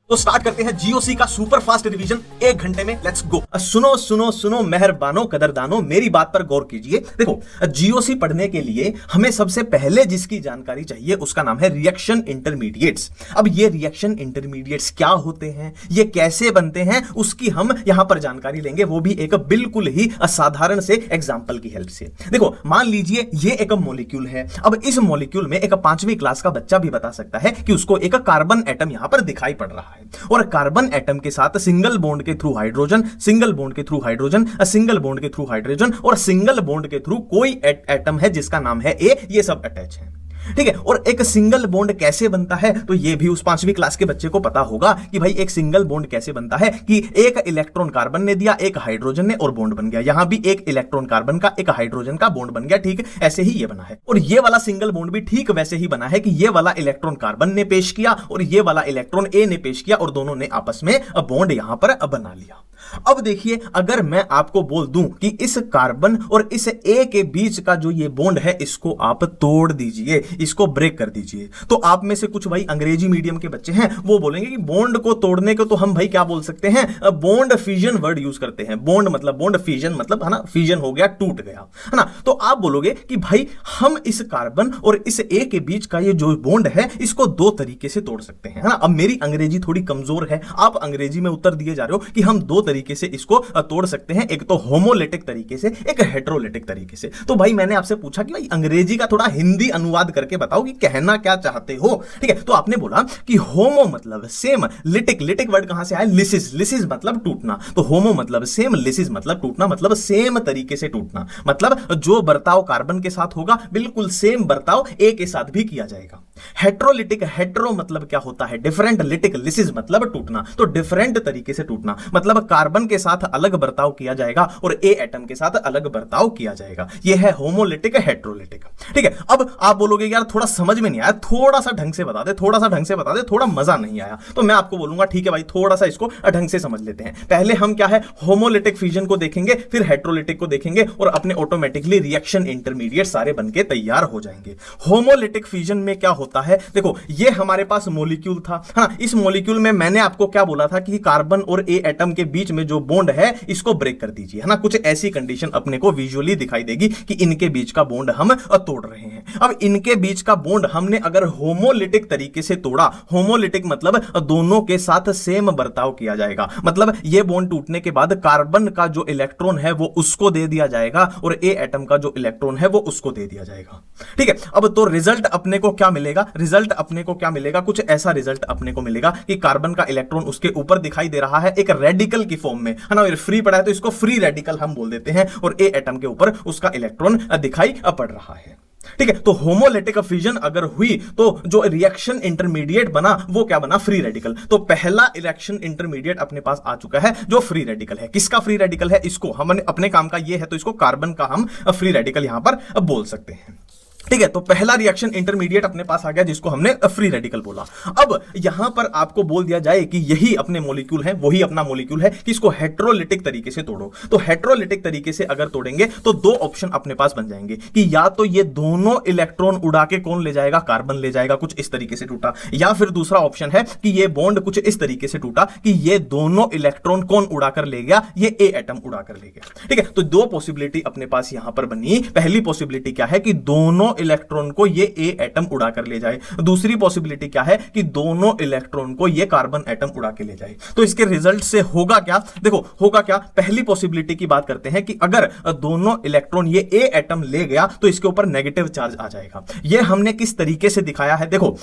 तो स्टार्ट करते हैं जीओसी का सुपर फास्ट रिवीजन 1 घंटे में। Let's go. सुनो सुनो सुनो मेहरबानो कदरदानो, मेरी बात पर गौर कीजिए। देखो, जीओसी पढ़ने के लिए हमें सबसे पहले जिसकी जानकारी चाहिए उसका नाम है रिएक्शन इंटरमीडिएट्स। अब ये रिएक्शन इंटरमीडिएट्स क्या होते हैं, ये कैसे बनते हैं, उसकी हम यहां पर जानकारी लेंगे, वो भी एक बिल्कुल ही असाधारण से एग्जाम्पल की हेल्प से। देखो, मान लीजिए ये एक मॉलिक्यूल है। अब इस मॉलिक्यूल में एक 5वीं क्लास का बच्चा भी बता सकता है कि उसको एक कार्बन एटम यहां पर दिखाई पड़ रहा है, और कार्बन एटम के साथ सिंगल बॉन्ड के थ्रू हाइड्रोजन, सिंगल बॉन्ड के थ्रू हाइड्रोजन, सिंगल बॉन्ड के थ्रू हाइड्रोजन और सिंगल बॉन्ड के थ्रू कोई एटम है जिसका नाम है ए, ये सब अटैच है। ठीक है। और एक सिंगल बॉन्ड कैसे बनता है, तो ये भी उस 5वीं क्लास के बच्चे को पता होगा कि भाई एक सिंगल बॉन्ड कैसे बनता है, कि एक इलेक्ट्रॉन कार्बन ने दिया, एक हाइड्रोजन ने, और बॉन्ड बन गया। यहां भी एक इलेक्ट्रॉन कार्बन का, एक हाइड्रोजन का बॉन्ड बन गया। ठीक, ऐसे ही ये बना है। और ये वाला सिंगल बॉन्ड भी ठीक वैसे ही बना है कि ये वाला इलेक्ट्रॉन कार्बन ने पेश किया और ये वाला इलेक्ट्रॉन ए ने पेश किया, और दोनों ने आपस में बॉन्ड यहां पर बना लिया। अब देखिए, अगर मैं आपको बोल दूं कि इस कार्बन और इस ए के बीच का जो ये बॉन्ड है, इसको आप तोड़ दीजिए, इसको ब्रेक कर दीजिए, तो आप में से कुछ भाई अंग्रेजी मीडियम के बच्चे हैं, वो बोलेंगे कि बॉन्ड को तोड़ने को तो हम भाई क्या बोल सकते हैं, बॉन्ड फिजन वर्ड यूज करते हैं। बॉन्ड मतलब बॉन्ड, फिजन मतलब, है ना, फिजन हो गया, टूट गया, है ना। तो आप बोलोगे कि भाई हम इस कार्बन और इस ए के बीच का ये जो बॉन्ड है, इसको 2 तरीके से तोड़ सकते हैं, है ना। अब मेरी अंग्रेजी थोड़ी कमजोर है, आप अंग्रेजी में उत्तर दिए जा रहे हो कि हम 2 तरीके से इसको तोड़ सकते हैं, एक तो होमोलिटिक तरीके से, एक हेटेरोलिटिक तरीके से। तो भाई मैंने आपसे पूछा कि भाई अंग्रेजी का थोड़ा हिंदी अनुवाद करके बताओ कि कहना क्या चाहते हो। ठीक है, तो आपने बोला कि होमो मतलब सेम, लिटिक, लिटिक वर्ड कहां से आया, लिसिस, लिसिस मतलब टूटना, तो होमो मतलब सेम, लिसिस मतलब टूटना, मतलब सेम तरीके से टूटना, मतलब जो बर्ताव कार्बन के साथ होगा बिल्कुल सेम बर्ताव ए के साथ भी किया जाएगा। हेटेरोलिटिक, हेटेरो मतलब क्या होता है, डिफरेंट, लिटिक, लिसिस मतलब टूटना, तो डिफरेंट तरीके से टूटना, मतलब कार्बन के साथ अलग बर्ताव किया जाएगा और ए एटम के साथ अलग बर्ताव किया जाएगा। यह है होमोलिटिक, हेटेरोलिटिक। ठीक है। अब आप बोलोगे यार थोड़ा समझ में नहीं आया, थोड़ा सा ढंग से बता दे, थोड़ा सा ढंग से बता दे, थोड़ा मजा नहीं आया, तो मैं आपको बोलूंगा ठीक है भाई, थोड़ा सा इसको ढंग से समझ लेते हैं। पहले हम क्या है, होमोलिटिक फ्यूजन को देखेंगे, फिर हेटेरोलिटिक को देखेंगे, और अपने ऑटोमेटिकली रिएक्शन इंटरमीडिएट सारे बनके तैयार हो जाएंगे। होमोलिटिक फ्यूजन में क्या होता है, देखो ये हमारे पास मॉलिक्यूल था, हाँ, इस मॉलिक्यूल में मैंने आपको क्या बोला था कि कार्बन और ए एटम के बीच में जो बॉन्ड है इसको ब्रेक कर दीजिए, है ना। कुछ ऐसी कंडीशन अपने को विजुअली दिखाई देगी कि इनके बीच का बॉन्ड हम तोड़ रहे हैं। अब इनके बीच का बॉन्ड हमने अगर होमोलिटिक तरीके से तोड़ा, होमोलिटिक मतलब दोनों के साथ सेम बर्ताव किया जाएगा, मतलब ये बॉन्ड टूटने के बाद कार्बन का जो इलेक्ट्रॉन है वो उसको दे दिया जाएगा और ए एटम का जो इलेक्ट्रॉन है वो उसको दे दिया जाएगा। ठीक है। अब तो रिजल्ट अपने को क्या मिलेगा, रिजल्ट अपने को क्या मिलेगा, कुछ ऐसा रिजल्ट अपने को मिलेगा कि कार्बन का इलेक्ट्रॉन उसके ऊपर दिखाई दे रहा है एक रेडिकल की फॉर्म में, है ना। फ्री पड़ा है तो इसको फ्री रेडिकल हम बोल देते हैं, और ए एटम के ऊपर उसका इलेक्ट्रॉन दिखाई पड़ रहा है। ठीक है। तो होमोलिटिक फ्यूजन अगर हुई तो जो रिएक्शन इंटरमीडिएट बना वो क्या बना, फ्री रेडिकल। तो पहला रिएक्शन इंटरमीडिएट अपने पास आ चुका है जो फ्री रेडिकल है। किसका फ्री रेडिकल है, इसको हमने अपने काम का ये है तो इसको कार्बन का हम फ्री रेडिकल यहां पर बोल सकते हैं। ठीक है। तो पहला रिएक्शन इंटरमीडिएट अपने पास आ गया जिसको हमने फ्री रेडिकल बोला। अब यहां पर आपको बोल दिया जाए कि यही अपने मॉलिक्यूल है, वही अपना मॉलिक्यूल है, कि इसको हेटेरोलिटिक तरीके से तोड़ो। तो हेटेरोलिटिक तरीके से अगर तोड़ेंगे तो 2 ऑप्शन अपने पास बन जाएंगे कि या तो ये दोनों इलेक्ट्रॉन उड़ा के कौन ले जाएगा, कार्बन ले जाएगा, कुछ इस तरीके से टूटा, या फिर दूसरा ऑप्शन है कि ये बॉन्ड कुछ इस तरीके से टूटा कि ये दोनों इलेक्ट्रॉन कौन उड़ाकर ले गया, ये ए एटम उड़ाकर ले गया। ठीक है। तो 2 पॉसिबिलिटी अपने पास यहां पर बनी। पहली पॉसिबिलिटी क्या है कि दोनों इलेक्ट्रॉन को ये ए एटम उड़ा कर ले जाए। दूसरी पॉसिबिलिटी क्या है कि दोनों इलेक्ट्रॉन को ये कार्बन एटम उड़ा के ले जाए। तो इसके रिजल्ट से होगा क्या, देखो होगा क्या, पहली पॉसिबिलिटी की बात करते हैं कि अगर दोनों इलेक्ट्रॉन ये ए एटम ले गया तो इसके ऊपर नेगेटिव चार्ज आ जाएगा। ये हमने किस तरीके से दिखाया है, देखो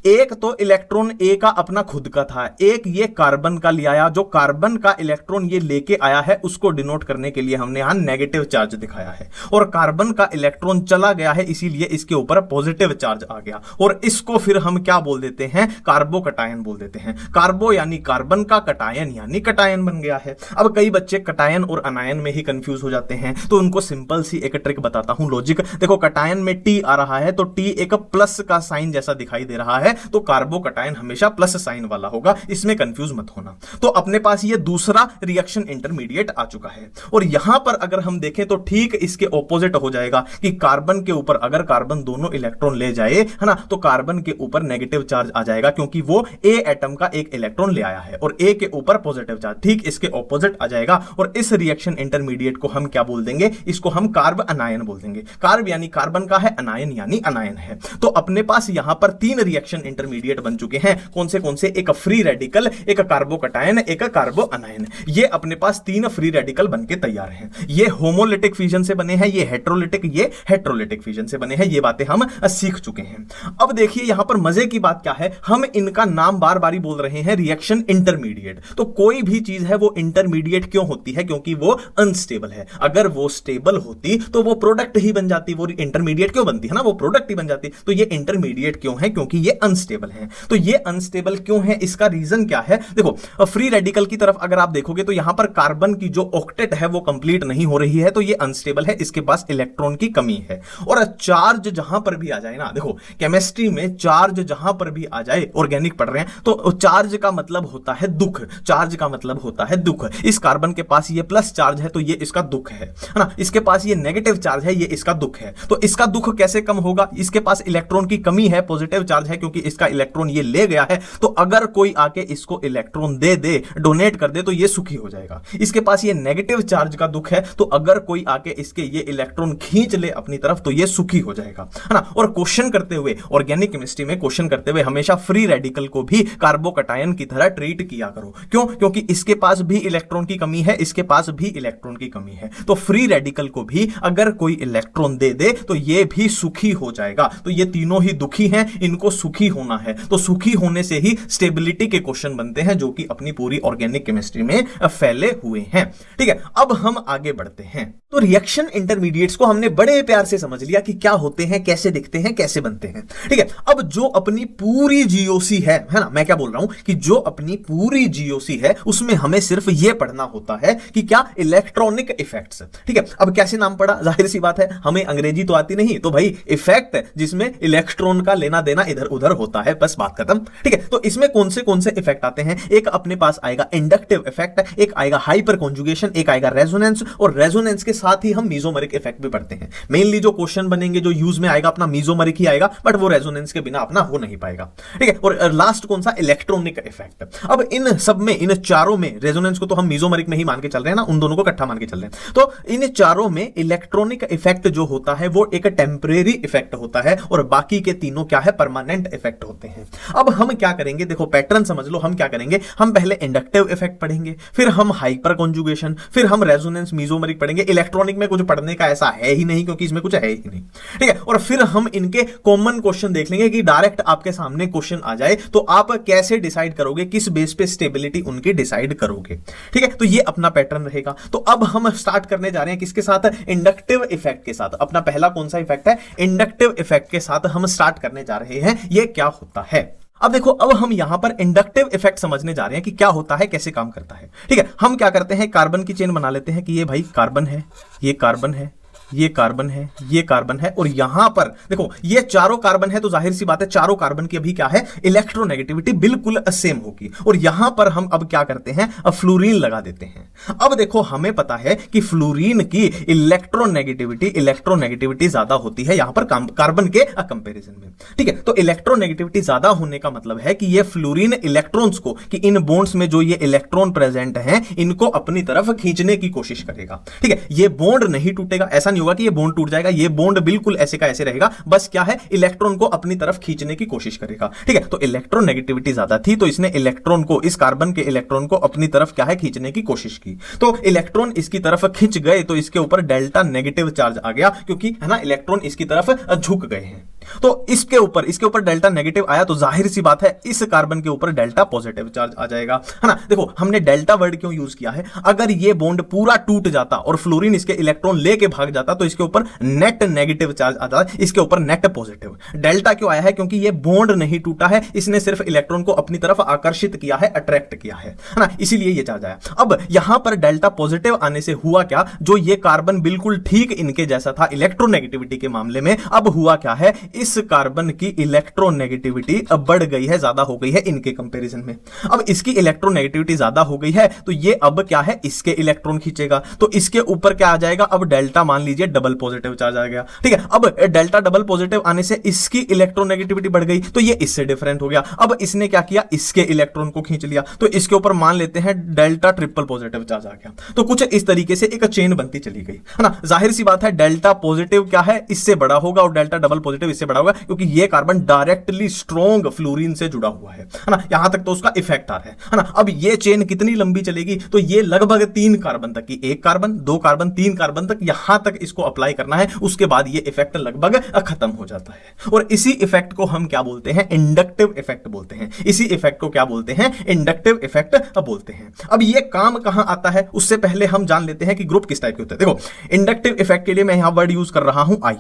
एक तो इलेक्ट्रॉन ए का अपना खुद का था, एक ये कार्बन का ले आया, जो कार्बन का इलेक्ट्रॉन ये लेके आया है उसको डिनोट करने के लिए हमने यहां नेगेटिव चार्ज दिखाया है, और कार्बन का इलेक्ट्रॉन चला गया है इसीलिए इसके ऊपर पॉजिटिव चार्ज आ गया, और इसको फिर हम क्या बोल देते हैं, कार्बो कटायन बोल देते हैं। कार्बो यानी कार्बन का, कटायन यानी कटायन बन गया है। अब कई बच्चे कटायन और अनायन में ही कंफ्यूज हो जाते हैं, तो उनको सिंपल सी एक ट्रिक बताता हूं, लॉजिक। देखो कटायन में टी आ रहा है तो टी एक प्लस का साइन जैसा दिखाई दे रहा है, है तो कार्बोकटायन हमेशा प्लस साइन वाला होगा, इसमें कंफ्यूज मत होना। तो अपने पास ये दूसरा रिएक्शन इंटरमीडिएट आ चुका है। और यहां पर अगर हम देखें तो ठीक इसके ऑपोजिट हो जाएगा कि कार्बन के ऊपर अगर कार्बन दोनों इलेक्ट्रॉन ले जाए, है ना, तो कार्बन के ऊपर नेगेटिव चार्ज आ जाएगा क्योंकि वो ए एटम का एक इलेक्ट्रॉन ले आया है और ए के ऊपर पॉजिटिव चार्ज ठीक इसके ऑपोजिट आ जाएगा। और इस रिएक्शन इंटरमीडिएट को हम क्या बोल देंगे, इसको हम कार्ब अनायन बोल देंगे। कार्ब यानी कार्बन का है, अनायन यानी अनायन है। तो अपने पास यहां पर 3 रिएक्शन इंटरमीडिएट बन चुके हैं। कौन से? एक फ्री रेडिकल, एक कार्बोकटायन, एक कार्बो अनायन। ये अपने पास 3 फ्री रेडिकल बनके तैयार हैं। ये होमोलिटिक फिजन से बने हैं, ये हेट्रोलिटिक फिजन से बने हैं। ये बातें हम सीख चुके हैं। अब देखिए यहां पर मजे की बात क्या है, हम इनका नाम बार बार बोल रहे हैं रिएक्शन इंटरमीडिएट। तो कोई भी चीज है वो इंटरमीडिएट क्यों होती है? क्योंकि वो अनस्टेबल है। अगर वो स्टेबल होती तो वो प्रोडक्ट ही बन जाती, वो इंटरमीडिएट क्यों बनती है ना, वो प्रोडक्ट ही बन जाती। तो ये इंटरमीडिएट क्यों है? क्योंकि ये अनस्टेबल है। तो ये अनस्टेबल क्यों है, इसका रीजन क्या है? देखो फ्री रेडिकल की तरफ अगर आप देखोगे तो यहां पर कार्बन की जो ऑक्टेट है वो कंप्लीट नहीं हो रही है, तो ये अनस्टेबल है, इसके पास इलेक्ट्रॉन की कमी है। और चार्ज जहां पर भी आ जाए ना, देखो केमिस्ट्री में चार्ज जहां पर भी आ जाए, ऑर्गेनिक पढ़ रहे हैं तो चार्ज का मतलब होता है दुख, चार्ज का मतलब होता है दुख। इस कार्बन के पास ये प्लस चार्ज है तो ये इसका दुख है ना, इसके पास ये नेगेटिव चार्ज है, ये इसका दुख है। तो इसका दुख कैसे कम होगा? इसके पास इलेक्ट्रॉन की कमी है, पॉजिटिव चार्ज है क्योंकि इसका इलेक्ट्रॉन ये ले गया है। तो अगर कोई आके इसको इलेक्ट्रॉन दे दे, डोनेट कर दे, तो ये सुखी हो जाएगा। इसके पास ये नेगेटिव चार्ज का दुख है, तो अगर कोई आके इसके ये इलेक्ट्रॉन खींच ले अपनी तरफ तो ये सुखी हो जाएगा, है ना। और क्वेश्चन करते हुए, ऑर्गेनिक केमिस्ट्री में क्वेश्चन करते हुए हमेशा फ्री रेडिकल को भी कार्बोकटायन की तरह ट्रीट किया करो। क्यों? क्योंकि इसके पास भी इलेक्ट्रॉन की कमी है, इसके पास भी इलेक्ट्रॉन की कमी है। तो फ्री रेडिकल को भी अगर कोई इलेक्ट्रॉन दे दे तो ये भी सुखी हो जाएगा। तो ये तीनों ही दुखी हैं, इनको सुखी होना है। तो सुखी होने से ही स्टेबिलिटी के क्वेश्चन बनते हैं जो कि अपनी पूरी ऑर्गेनिक केमिस्ट्री में फैले हुए हैं। ठीक है, अब हम आगे बढ़ते हैं। तो रिएक्शन इंटरमीडिएट्स को हमने बड़े प्यार से समझ लिया कि क्या होते हैं, कैसे दिखते हैं, कैसे बनते हैं। ठीक है, अब जो अपनी पूरी जीओसी है ना, मैं क्या बोल रहा हूं कि जो अपनी पूरी जीओसी है उसमें हमें सिर्फ यह पढ़ना होता है कि क्या इलेक्ट्रॉनिक इफेक्ट्स। ठीक है, अब कैसे नाम पड़ा, जाहिर सी बात है हमें अंग्रेजी तो आती नहीं, तो भाई इफेक्ट जिसमें इलेक्ट्रॉन का लेना देना इधर उधर होता है, बस बात खत्म। ठीक है, तो इसमें कौन से इफेक्ट आते हैं? एक अपने पास आएगा इंडक्टिव इफेक्ट, एक आएगा हाइपर कॉन्जुगेशन, एक आएगा रेजोनेंस, और रेजोनेंस के साथ ही हम मीजोमरिक इफेक्ट भी पढ़ते हैं। मेनली जो क्वेश्चन बनेंगे जो यूज में आएगा अपना मीजोमरिक ही आएगा, बट वो रेजोनेंस के बिना अपना हो नहीं पाएगा। ठीक है, और लास्ट कौन सा? Electronic effect. अब इन सब में, इन चारों में, रेजोनेंस को तो हम मीजोमरिक में ही मान के चल रहे हैं ना, उन दोनों को इकट्ठा मान के चल रहे हैं। तो इन चारों में इलेक्ट्रॉनिक इफेक्ट जो होता है वो एक टेम्परेरी इफेक्ट होता है और बाकी के तीनों क्या है? परमानेंट इफेक्ट होते हैं। अब हम क्या करेंगे, देखो पैटर्न समझ लो, हम क्या करेंगे, हम पहले इंडक्टिव इफेक्ट पढ़ेंगे, फिर हम हाइपर कॉन्जुगेशन, फिर हम रेजोनेंस मीजोमरिक पढ़ेंगे। इलेक्ट्रॉनिक में कुछ पढ़ने का ऐसा है ही नहीं क्योंकि इसमें कुछ है ही नहीं। ठीक है, और फिर हम इनके कॉमन क्वेश्चन देख लेंगे कि डायरेक्ट आपके सामने क्वेश्चन आ जाए तो आप कैसे डिसाइड करोगे, किस बेस पे स्टेबिलिटी उनकी डिसाइड करोगे। ठीक है, तो ये अपना पैटर्न रहेगा। तो अब हम स्टार्ट करने जा रहे हैं किसके साथ? इंडक्टिव इफेक्ट के साथ। अपना पहला कौन सा इफेक्ट है? इंडक्टिव इफेक्ट के साथ हम स्टार्ट करने जा रहे हैं। ये क्या होता है? अब देखो, अब हम यहां पर इंडक्टिव इफेक्ट समझने जा रहे हैं कि क्या होता है, कैसे काम करता है। ठीक है, हम क्या करते हैं, कार्बन की चेन बना लेते हैं कि ये भाई कार्बन है, ये कार्बन है, ये कार्बन है, ये कार्बन है, और यहां पर देखो ये चारों कार्बन है, तो जाहिर सी बात है चारों कार्बन की अभी क्या है? इलेक्ट्रोनेगेटिविटी बिल्कुल सेम होगी। और यहां पर हम अब क्या करते हैं? फ्लोरीन लगा देते हैं। अब देखो हमें पता है कि फ्लोरीन की इलेक्ट्रोनेगेटिविटी ज्यादा होती है यहां पर कार्बन के कंपैरिजन में। ठीक है, तो इलेक्ट्रोनेगेटिविटी ज्यादा होने का मतलब है कि ये फ्लोरीन इलेक्ट्रॉन्स को, कि इन बॉन्ड्स में जो ये इलेक्ट्रॉन प्रेजेंट हैं इनको अपनी तरफ खींचने की कोशिश करेगा। ठीक है, ये बॉन्ड नहीं टूटेगा, ऐसा होगा कि ये बॉन्ड टूट जाएगा, ये बॉन्ड बिल्कुल ऐसे का ऐसे रहेगा, बस क्या है? इलेक्ट्रॉन को अपनी तरफ खींचने की कोशिश करेगा। ठीक है, तो इलेक्ट्रोनेगेटिविटी ज्यादा थी तो इसने इलेक्ट्रॉन को, इस कार्बन के इलेक्ट्रॉन को अपनी तरफ क्या है? खींचने की कोशिश की। तो इलेक्ट्रॉन इसकी तरफ खिंच गए तो इसके ऊपर डेल्टा नेगेटिव चार्ज आ गया, क्योंकि है ना इलेक्ट्रॉन इसकी तरफ झुक गए हैं। तो इसके ऊपर डेल्टा नेगेटिव आया तो जाहिर सी बात है इस कार्बन के ऊपर डेल्टा पॉजिटिव चार्ज आ जाएगा, है ना। देखो हमने डेल्टा वर्ड क्यों यूज किया है? अगर ये बॉन्ड पूरा टूट जाता और फ्लोरीन इसके इलेक्ट्रॉन लेके भाग जाता तो इसके ऊपर नेट नेगेटिव चार्ज आता, इसके ऊपर नेट पॉजिटिव। डेल्टा क्यों आया है? क्योंकि ये बॉन्ड नहीं टूटा है, इसने सिर्फ इलेक्ट्रॉन को अपनी तरफ आकर्षित किया है, अट्रैक्ट किया है ना, इसीलिए ये चार्ज आया। अब यहां पर डेल्टा पॉजिटिव आने से हुआ क्या? जो ये कार्बन बिल्कुल ठीक इनके जैसा था इलेक्ट्रोनेगेटिविटी के मामले में, अब हुआ क्या है? इस कार्बन की इलेक्ट्रोनेगेटिविटी अब बढ़ गई है, ज्यादा हो गई है इनके कंपैरिजन में। अब इसकी इलेक्ट्रोनेगेटिविटी ज्यादा हो गई है तो ये अब क्या है, इसके इलेक्ट्रॉन खींचेगा, तो इसके ऊपर क्या आ जाएगा, अब डेल्टा मान लीजिए डबल पॉजिटिव चार्ज आ गया, ठीक है। अब डेल्टा डबल पॉजिटिव आने से इसकी इलेक्ट्रोनेगेटिविटी बढ़ गई तो ये इससे डिफरेंट हो गया। अब इसने क्या किया, इसके इलेक्ट्रॉन को खींच लिया, तो इसके ऊपर मान लेते हैं डेल्टा ट्रिपल पॉजिटिव चार्ज आ गया। तो कुछ इस तरीके से एक चेन बनती चली गई, है ना। जाहिर सी बात है डेल्टा पॉजिटिव क्या है, इससे बड़ा होगा और डेल्टा डबल पॉजिटिव इससे बड़ा होगा, क्योंकि ये कार्बन डायरेक्टली स्ट्रॉन्ग फ्लोरीन से जुड़ा हुआ है ना। यहां तक तो उसका इफेक्ट आ रहा है ना। अब ये चेन कितनी लंबी चलेगी, तो ये लगभग 3 कार्बन तक की, 1 कार्बन 2 कार्बन 3 कार्बन तक यहां तक इसको अप्लाई करना है, उसके बाद ये इफेक्ट लगभग खत्म हो जाता है। और इसी इफेक्ट को हम क्या बोलते हैं, इंडक्टिव इफेक्ट बोलते हैं। इसी इफेक्ट को क्या बोलते हैं, इंडक्टिव इफेक्ट बोलते हैं। अब ये काम कहां आता है, उससे पहले हम जान लेते हैं कि ग्रुप किस टाइप के होते हैं। देखो इंडक्टिव इफेक्ट के लिए मैं यहां वर्ड यूज कर रहा हूं आई,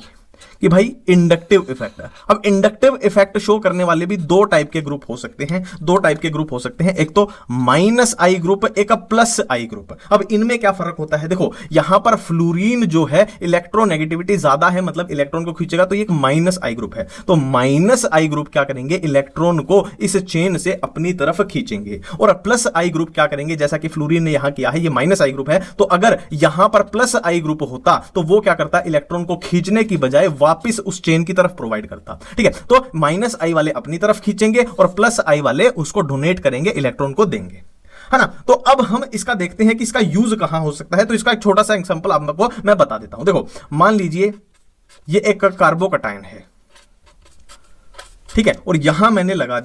कि भाई इंडक्टिव इफेक्ट है। अब इंडक्टिव इफेक्ट शो करने वाले भी 2 टाइप के ग्रुप हो सकते हैं, 2 टाइप के ग्रुप हो सकते हैं, एक तो माइनस आई ग्रुप, एक प्लस आई ग्रुप। अब इनमें क्या फर्क होता है, देखो यहां पर फ्लोरीन जो है इलेक्ट्रोनेगेटिविटी ज्यादा है, मतलब इलेक्ट्रॉन को खींचेगा, तो ये एक माइनस आई ग्रुप है। तो माइनस आई ग्रुप क्या करेंगे, इलेक्ट्रॉन को इस चेन से अपनी तरफ खींचेंगे। और प्लस आई ग्रुप क्या करेंगे, जैसा कि फ्लोरीन ने यहां किया है, ये माइनस आई ग्रुप है, तो अगर यहां पर प्लस आई ग्रुप होता तो वो क्या करता, इलेक्ट्रॉन को खींचने की बजाय वापस उस चेन की तरफ प्रोवाइड करता, ठीक है। तो माइनस आई वाले अपनी तरफ खींचेंगे और प्लस आई वाले उसको डोनेट करेंगे, इलेक्ट्रॉन को देंगे, है ना। तो अब हम इसका देखते हैं कि इसका यूज कहां हो सकता है। तो इसका एक छोटा सा एग्जांपल आपको मैं बता देता हूं। देखो मान लीजिए ये एक कार्बोकैटायन है, ठीक है, और यहां मैंने लगा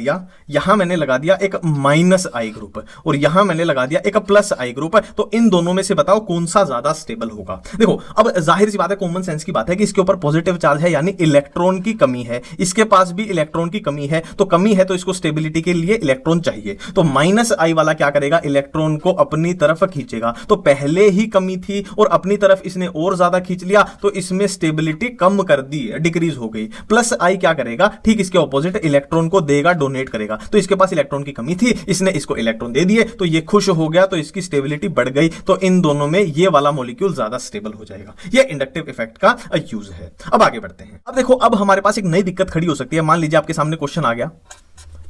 दिया एक माइनस आई ग्रुप और यहां मैंने लगा दिया एक प्लस आई ग्रुप। तो इन दोनों में से बताओ कौन सा ज्यादा स्टेबल होगा। देखो अब जाहिर सी बात है, कॉमन सेंस की बात है कि इसके ऊपर पॉजिटिव चार्ज है, यानी इलेक्ट्रॉन की कमी है, इसके पास भी इलेक्ट्रॉन की कमी है, तो कमी है तो इसको स्टेबिलिटी के लिए इलेक्ट्रॉन चाहिए। तो माइनस आई वाला क्या करेगा, इलेक्ट्रॉन को अपनी तरफ खींचेगा। तो पहले ही कमी थी और अपनी तरफ इसने और ज्यादा खींच लिया, तो इसमें स्टेबिलिटी कम कर दी, डिक्रीज हो गई। प्लस आई क्या करेगा, ठीक इसके ऑपोजिट इलेक्ट्रॉन को देगा, डोनेट करेगा। तो इसके पास इलेक्ट्रॉन की कमी थी, इसने इसको इलेक्ट्रॉन दे दिए, तो ये खुश हो गया, तो इसकी स्टेबिलिटी बढ़ गई। तो इन दोनों में ये वाला मॉलिक्यूल ज्यादा स्टेबल हो जाएगा। ये इंडक्टिव इफेक्ट का यूज है। अब आगे बढ़ते हैं। अब देखो अब हमारे पास एक नई दिक्कत खड़ी हो सकती है। मान लीजिए आपके सामने क्वेश्चन आ गया,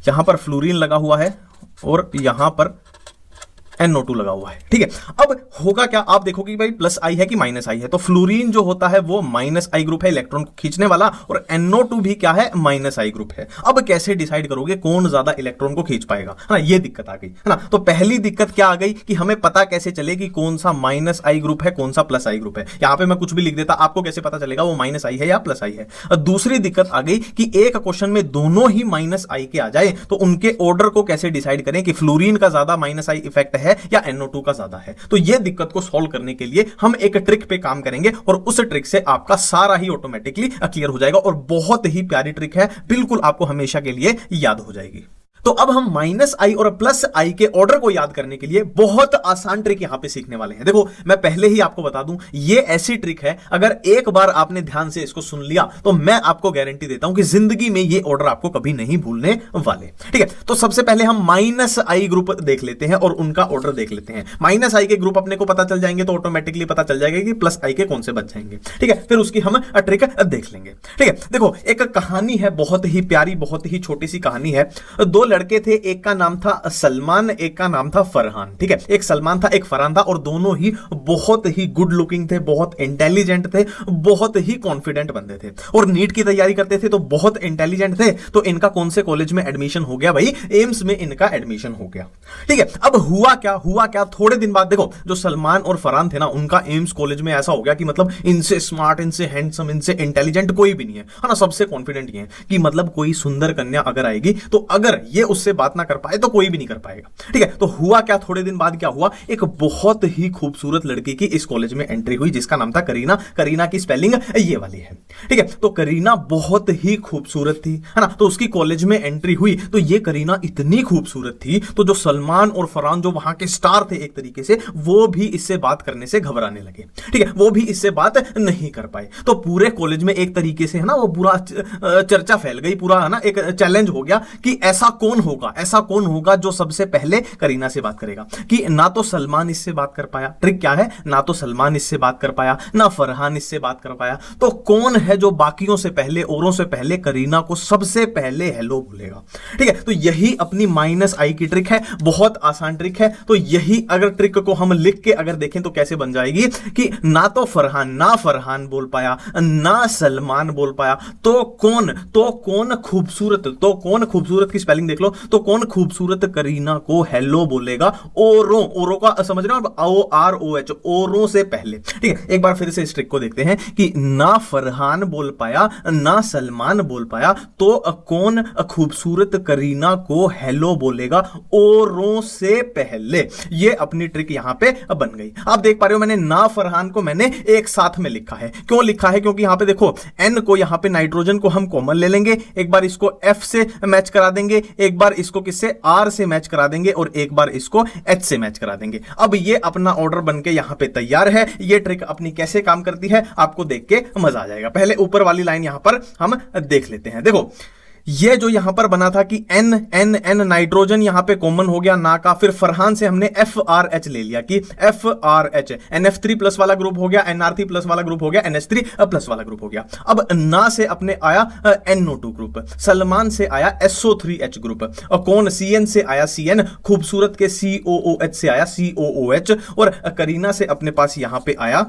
यहां पर फ्लोरीन लगा हुआ है और यहां पर NO2 लगा हुआ है, ठीक है। अब होगा क्या, आप देखोगे कि भाई प्लस आई है कि माइनस आई है। तो फ्लोरीन जो होता है वो माइनस आई ग्रुप है, इलेक्ट्रॉन को खींचने वाला, और NO2 भी क्या है, माइनस आई ग्रुप है। अब कैसे डिसाइड करोगे कौन ज्यादा इलेक्ट्रॉन को खींच पाएगा, है ना, ये दिक्कत आ गई, है ना। तो पहली दिक्कत क्या आ गई कि हमें पता कैसे चले कि कौन सा माइनस आई ग्रुप है, कौन सा प्लस आई ग्रुप है। यहां पर मैं कुछ भी लिख देता, आपको कैसे पता चलेगा वो माइनस आई है या प्लस आई है। दूसरी दिक्कत आ गई कि एक क्वेश्चन में दोनों ही माइनस आई के आ जाए, तो उनके ऑर्डर को कैसे डिसाइड करें कि फ्लोरीन का ज्यादा माइनस आई इफेक्ट है या NO2 का ज्यादा है। तो यह दिक्कत को सॉल्व करने के लिए हम एक ट्रिक पे काम करेंगे और उस ट्रिक से आपका सारा ही ऑटोमेटिकली क्लियर हो जाएगा। और बहुत ही प्यारी ट्रिक है, बिल्कुल आपको हमेशा के लिए याद हो जाएगी। तो अब हम माइनस आई और प्लस आई के ऑर्डर को याद करने के लिए बहुत आसान ट्रिक यहां पे सीखने वाले हैं। देखो मैं पहले ही आपको बता दूं, ये ऐसी ट्रिक है, अगर एक बार आपने ध्यान से इसको सुन लिया तो मैं आपको गारंटी देता हूं कि जिंदगी में ये ऑर्डर आपको कभी नहीं भूलने वाले, ठीक है। तो सबसे पहले हम माइनस आई ग्रुप देख लेते हैं और उनका ऑर्डर देख लेते हैं। माइनस आई के ग्रुप अपने को पता चल जाएंगे तो ऑटोमेटिकली पता चल जाएगा कि प्लस आई के कौन से बच जाएंगे, ठीक है। फिर उसकी हम ट्रिक देख लेंगे, ठीक है। देखो एक कहानी है, बहुत ही प्यारी, बहुत ही छोटी सी कहानी है। 2 लड़के थे, एक का नाम था सलमान, एक का नाम था फरहान, ठीक है। एक सलमान था, एक फरहान था, और दोनों ही बहुत ही गुड लुकिंग थे, बहुत इंटेलिजेंट थे, बहुत ही कॉन्फिडेंट बंदे थे और नीट की तैयारी करते थे, तो बहुत इंटेलिजेंट थे। तो इनका कौन से कॉलेज में एडमिशन हो गया भाई, एम्स में इनका एडमिशन हो गया, ठीक है। अब हुआ क्या, थोड़े दिन बाद देखो जो सलमान और फरहान थे ना, उनका एम्स कॉलेज में ऐसा हो गया कि मतलब इनसे स्मार्ट, इनसे हैंडसम, इनसे इंटेलिजेंट कोई भी नहीं है ना, सबसे कॉन्फिडेंट ही है कि मतलब कोई सुंदर कन्या अगर आएगी तो अगर ये उससे बात ना कर पाए तो कोई भी नहीं कर पाएगा, ठीक है। तो हुआ क्या, थोड़े दिन बाद क्या हुआ, एक बहुत ही खूबसूरत लड़की की इस कॉलेज में एंट्री हुई जिसका नाम था करीना। करीना की स्पेलिंग ये वाली है, ठीक है। तो करीना बहुत ही खूबसूरत थी, है ना। तो उसकी कॉलेज में एंट्री हुई, तो ये करीना इतनी खूबसूरत थी तो जो सलमान और फरहान जो वहां के स्टार थे एक तरीके से, वो भी इससे बात करने से घबराने लगे, ठीक है। वो भी इससे बात नहीं कर पाए। तो पूरे कॉलेज में एक तरीके से है ना वो पूरा चर्चा फैल गई, पूरा है ना एक चैलेंज हो गया कि ऐसा कौन कौन होगा, ऐसा कौन होगा जो सबसे पहले करीना से बात करेगा? कि ना तो सलमान इससे बात कर पाया, ट्रिक क्या है, ना तो सलमान इससे बात कर पाया, ना फरहान इससे बात कर पाया, तो कौन है जो बाकियों से पहले, औरों से पहले करीना को सबसे पहले हेलो बोलेगा? ठीक है, तो यही अपनी -i की ट्रिक है, बहुत आसान ट्रिक है। तो यही अगर ट्रिक को हम लिख के अगर देखें तो कैसे बन जाएगी कि ना तो फरहान बोल पाया, ना सलमान बोल पाया, तो कौन खूबसूरत की स्पेलिंग देख लो, तो कौन खूबसूरत करीना को हेलो बोलेगा? औरों का समझ रहे हो, OROH, औरों से पहले। ठीक है, एक बार फिर से इस ट्रिक को देखते हैं कि ना फरहान बोल पाया, ना सलमान बोल पाया, तो कौन खूबसूरत करीना को हेलो बोलेगा? औरों से पहले। ये अपनी ट्रिक यहां पे बन गई। आप देख पा रहे हो मैंने ना फरहान को मैंने एक साथ में लिखा है। क्यों लिखा है? क्योंकि यहां पे देखो N को, यहां पे नाइट्रोजन को हम कॉमन ले लेंगे, एक बार इसको F से मैच करा देंगे, एक बार इसको किससे, R से मैच करा देंगे, और एक बार इसको H से मैच करा देंगे। अब ये अपना ऑर्डर बनके यहां पे तैयार है। ये ट्रिक अपनी कैसे काम करती है आपको देख के मजा आ जाएगा। पहले ऊपर वाली लाइन यहां पर हम देख लेते हैं। देखो ये जो यहां पर बना था कि N नाइट्रोजन यहां पे कॉमन हो गया ना का, फिर फरहान से हमने FRH ले लिया कि FRH, NF3 प्लस वाला ग्रुप हो गया, NR3 प्लस वाला ग्रुप हो गया, NH3 प्लस वाला ग्रुप हो गया। अब ना से अपने आया NO2 ग्रुप, सलमान से आया SO3H ग्रुप, और कौन CN से आया CN, खूबसूरत के COOH से आया COOH, और करीना से अपने पास यहां पे आया,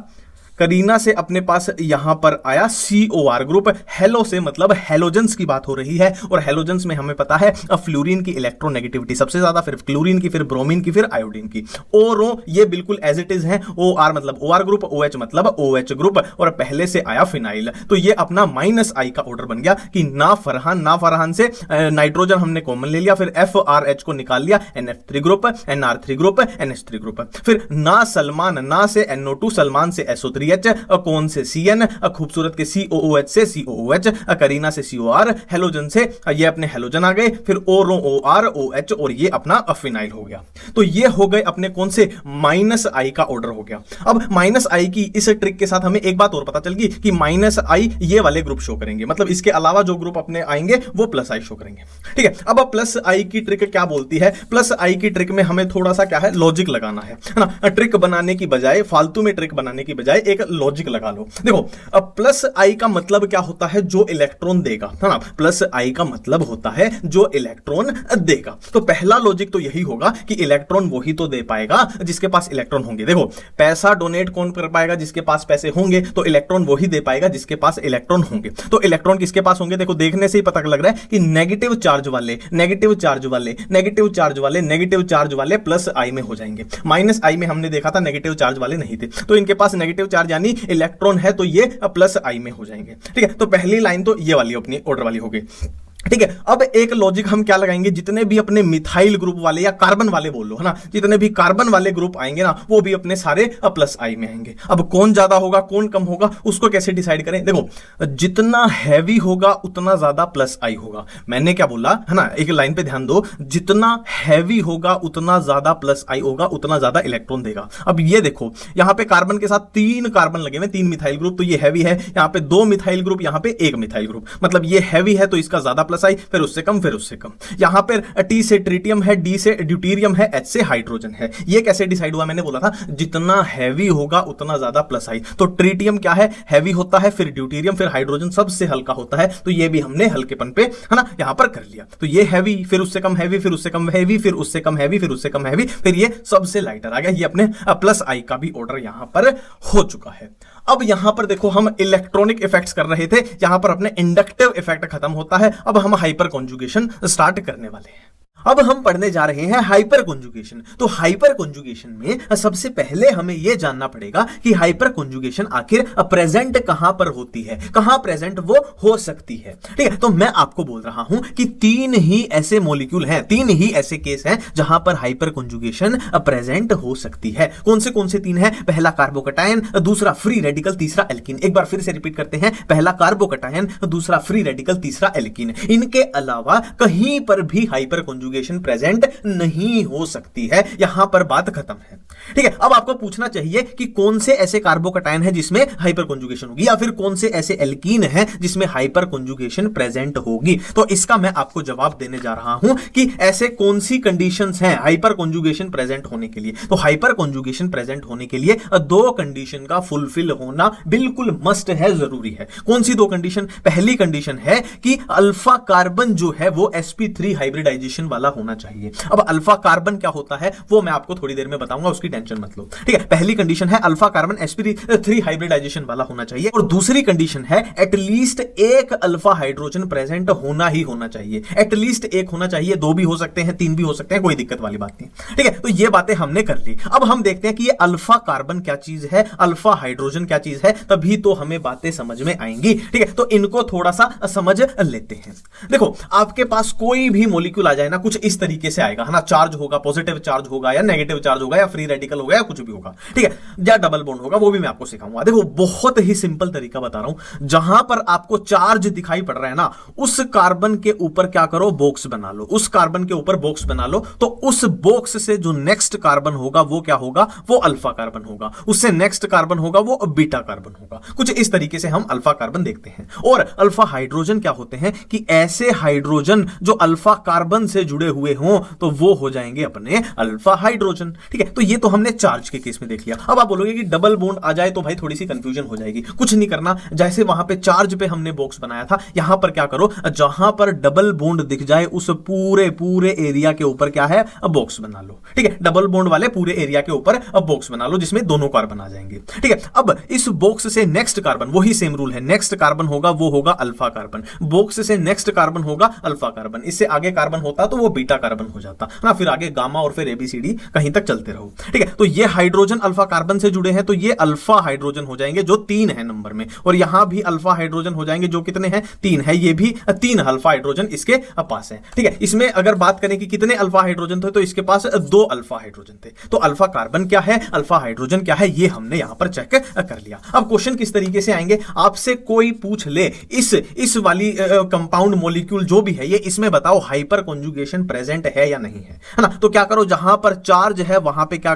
करीना से अपने पास यहां पर आया COR ग्रुप। हेलो से मतलब हेलोजेंस की बात हो रही है, और हेलोजेंस में हमें पता है फ्लोरीन की इलेक्ट्रोनेगेटिविटी सबसे ज्यादा, फिर क्लोरीन की, फिर ब्रोमीन की, फिर आयोडीन की। ओरो ये बिल्कुल एज इट इज है, OR मतलब OR ग्रुप, OH मतलब OH ग्रुप, और पहले से आया फिनाइल। तो ये अपना -i का ऑर्डर बन गया कि ना फरहान से नाइट्रोजन हमने कॉमन ले लिया, फिर FRH को निकाल लिया, NF3 group, NR3 group, NH3 group, फिर ना सलमान, ना से NO2, सलमान से SO3, कौन से CN, खूबसूरत के COOH से COOH, करीना से COR, हेलोजन से ये अपने हेलोजन आ गए, फिर ओरों OR OH, और ये अपना फिनाइल हो गया। तो ये हो गए अपने कौन से -i का ऑर्डर हो गया। अब -i की इस ट्रिक के साथ हमें एक बात और पता चल गई कि -i ये वाले ग्रुप शो करेंगे, मतलब इसके अलावा जो ग्रुप अपने आएंगे वो +i शो करेंगे। ठीक है, अब +i की ट्रिक क्या बोलती है? +i की ट्रिक में हमें थोड़ा सा क्या है, लॉजिक लगाना है ना। ट्रिक बनाने की बजाय, फालतू में ट्रिक बनाने की बजाय एक लॉजिक लगा लो। देखो अब +i का मतलब क्या होता है? जो इलेक्ट्रॉन देगा, है ना। +i का मतलब होता है जो इलेक्ट्रॉन देगा। तो पहला लॉजिक तो यही होगा कि इलेक्ट्रॉन वही तो दे पाएगा जिसके पास इलेक्ट्रॉन होंगे। देखो पैसा डोनेट कौन कर पाएगा? जिसके पास पैसे होंगे। तो इलेक्ट्रॉन वही दे पाएगा जिसके पास इलेक्ट्रॉन होंगे। तो इलेक्ट्रॉन किसके पास होंगे? देखो देखने से ही पता लग रहा है कि नेगेटिव चार्ज वाले +i में हो जाएंगे। -i में हमने देखा था नेगेटिव चार्ज वाले नहीं थे, तो इनके पास नेगेटिव चार्ज यानी इलेक्ट्रॉन है, तो ये +i में हो जाएंगे। ठीक है, तो पहली लाइन तो ये वाली अपनी ऑर्डर वाली हो गई। ठीक है, अब एक लॉजिक हम क्या लगाएंगे? जितने भी अपने मिथाइल ग्रुप वाले या कार्बन वाले बोल लो, है ना, जितने भी कार्बन वाले ग्रुप आएंगे ना, वो भी अपने सारे +i में आएंगे। अब कौन ज्यादा होगा कौन कम होगा उसको कैसे डिसाइड करें? देखो जितना हैवी होगा उतना ज्यादा +i होगा। मैंने क्या बोला है ना, एक लाइन पे ध्यान दो, जितना हैवी होगा उतना ज्यादा +i होगा, उतना ज्यादा इलेक्ट्रॉन देगा। अब ये देखो यहां पे कार्बन के साथ 3 कार्बन लगे हुए, 3 मिथाइल ग्रुप, तो ये हैवी है। यहां पे 2 मिथाइल ग्रुप, यहां पे 1 मिथाइल ग्रुप, मतलब ये हैवी है तो इसका ज्यादा +i, फिर उससे कम, फिर उससे कम। यहां पर T से ट्रिटियम है, D से ड्यूटेरियम है, H से हाइड्रोजन है। ये कैसे डिसाइड हुआ? मैंने बोला था जितना हैवी होगा उतना ज्यादा +i। तो ट्रिटियम क्या है? हैवी होता है, फिर ड्यूटेरियम, फिर हाइड्रोजन सबसे हल्का होता है, तो ये भी हमने हल्केपन पे, है ना, यहां पर कर लिया। तो ये हैवी, फिर उससे कम हैवी, फिर उससे कम हैवी, फिर उससे कम हैवी, फिर उससे कम हैवी, फिर ये सबसे लाइटर आ गया। ये अपने +i का भी ऑर्डर यहां पर हो चुका है। अब यहां पर देखो हम इलेक्ट्रॉनिक इफेक्ट्स कर रहे थे, यहां पर अपने इंडक्टिव इफेक्ट खत्म होता है। अब हम हाइपर कॉन्जुगेशन स्टार्ट करने वाले हैं। अब हम पढ़ने जा रहे हैं हाइपर कॉन्जुगेशन। तो हाइपर कॉन्जुगेशन में सबसे पहले हमें यह जानना पड़ेगा कि हाइपर कॉन्जुगेशन आखिर प्रेजेंट कहां पर होती है, कहां प्रेजेंट वो हो सकती है। ठीक है, तो मैं आपको बोल रहा हूं कि 3 ही ऐसे मॉलिक्यूल हैं, 3 ही ऐसे केस हैं जहां पर हाइपर कॉन्जुगेशन प्रेजेंट हो सकती है। कौन से 3 हैं? पहला कार्बोकटायन, दूसरा फ्री रेडिकल, तीसरा एल्कीन। एक बार फिर से रिपीट करते हैं, पहला कार्बोकटायन, दूसरा फ्री रेडिकल, तीसरा एल्कीन। इनके अलावा कहीं पर भी हाइपर कॉन्जुगेशन कॉन्जुगेशन प्रेजेंट नहीं हो सकती है। यहां पर बात खत्म है। ठीक है, अब आपको पूछना चाहिए कि कौन से ऐसे कार्बोकटायन है जिसमें हाइपर कॉन्जुगेशन होगी, या फिर कौन से ऐसे एल्कीन है जिसमें हाइपर कॉन्जुगेशन प्रेजेंट होगी। तो इसका मैं आपको जवाब देने जा रहा हूं कि ऐसे कौन सी कंडीशंस हैं हाइपर कॉन्जुगेशन प्रेजेंट होने के लिए। तो हाइपर कॉन्जुगेशन प्रेजेंट होने के लिए दो कंडीशन का फुलफिल होना बिल्कुल मस्ट है, जरूरी है। कौन सी दो कंडीशन? पहली कंडीशन है कि अल्फा कार्बन जो है वो sp3 हाइब्रिडाइजेशन वाला होना चाहिए। अब अल्फा कार्बन क्या होता है वो मैं आपको थोड़ी देर में बताऊंगा, उसकी टेंशन मत लो। ठीक है, पहली कंडीशन है अल्फा कार्बन sp3 हाइब्रिडाइजेशन वाला होना चाहिए, और दूसरी कंडीशन है एटलीस्ट एक अल्फा हाइड्रोजन प्रेजेंट होना ही होना चाहिए। एटलीस्ट एक होना चाहिए, दो भी हो सकते हैं, तीन भी हो सकते हैं, कोई दिक्कत वाली बात नहीं। ठीक है, तो ये बातें हमने कर ली। अब हम देखते हैं कि ये अल्फा कार्बन क्या चीज है, अल्फा हाइड्रोजन क्या चीज है, तभी तो हमें बातें समझ में आएंगी। ठीक है, तो इनको थोड़ा सा समझ लेते हैं। देखो, आपके पास कोई भी मॉलिक्यूल आ जाए ना, कुछ इस तरीके से आएगा, है ना। चार्ज होगा, पॉजिटिव चार्ज होगा या नेगेटिव चार्ज होगा या फ्री रेडिकल होगा या कुछ भी होगा। ठीक है, या डबल बॉन्ड होगा, वो भी मैं आपको सिखाऊंगा। देखो, बहुत ही सिंपल तरीका बता रहा हूं। जहां पर आपको चार्ज दिखाई पड़ रहा है ना, उस कार्बन के ऊपर क्या करो, बॉक्स बना लो। उस कार्बन के ऊपर बॉक्स बना लो, तो उस बॉक्स से जो नेक्स्ट कार्बन होगा वो क्या होगा, वो अल्फा कार्बन होगा। उससे नेक्स्ट कार्बन होगा वो बीटा कार्बन होगा। कुछ इस तरीके से हम अल्फा कार्बन देखते हैं। और अल्फा हाइड्रोजन क्या होते हैं कि ऐसे हाइड्रोजन जो अल्फा कार्बन से जुड़े हुए हों तो वो हो जाएंगे अपने अल्फा हाइड्रोजन। ठीक है, तो ये तो हमने चार्ज के केस में देख लिया। अब आप बोलोगे कि डबल बॉन्ड आ जाए तो भाई थोड़ी सी कंफ्यूजन हो जाएगी। कुछ नहीं करना, जैसे वहां पे चार्ज पे हमने बॉक्स बनाया था, यहां पर क्या करो, जहां पर डबल बॉन्ड दिख जाए उस पूरे एरिया के ऊपर क्या है, बॉक्स बना लो। ठीक है, डबल बॉन्ड वाले पूरे एरिया के ऊपर बॉक्स बना लो जिसमें दोनों कार्बन आ जाएंगे। ठीक है, अब इस बॉक्स से नेक्स्ट कार्बन, वही सेम रूल है, नेक्स्ट कार्बन होगा वो होगा अल्फा कार्बन। बॉक्स से नेक्स्ट कार्बन होगा अल्फा कार्बन। इससे आगे कार्बन होता तो वो बीटा कार्बन हो जाता ना, फिर आगे गामा और फिर एबीसीडी कहीं तक चलते रहो। ठीक है, तो ये हाइड्रोजन अल्फा कार्बन से जुड़े हैं तो ये अल्फा हाइड्रोजन हो जाएंगे जो 3 है नंबर में, और यहां भी अल्फा हाइड्रोजन हो जाएंगे जो कितने हैं, 3 है। ये भी 3 अल्फा हाइड्रोजन इसके पास है। ठीक है, इसमें अगर बात करें कि कितने अल्फा हाइड्रोजन थे तो इसके पास 2 अल्फा हाइड्रोजन थे। तो अल्फा कार्बन क्या है, अल्फा हाइड्रोजन क्या है, ये हमने यहां पर चेक कर लिया। अब क्वेश्चन किस तरीके से आएंगे, आपसे कोई पूछ ले इस वाली कंपाउंड मॉलिक्यूल जो भी है ये, इसमें बताओ हाइपर कॉन्जुगेशन प्रेजेंट है या नहीं है ना। तो क्या करो, जहां पर चार्ज है वहां पे क्या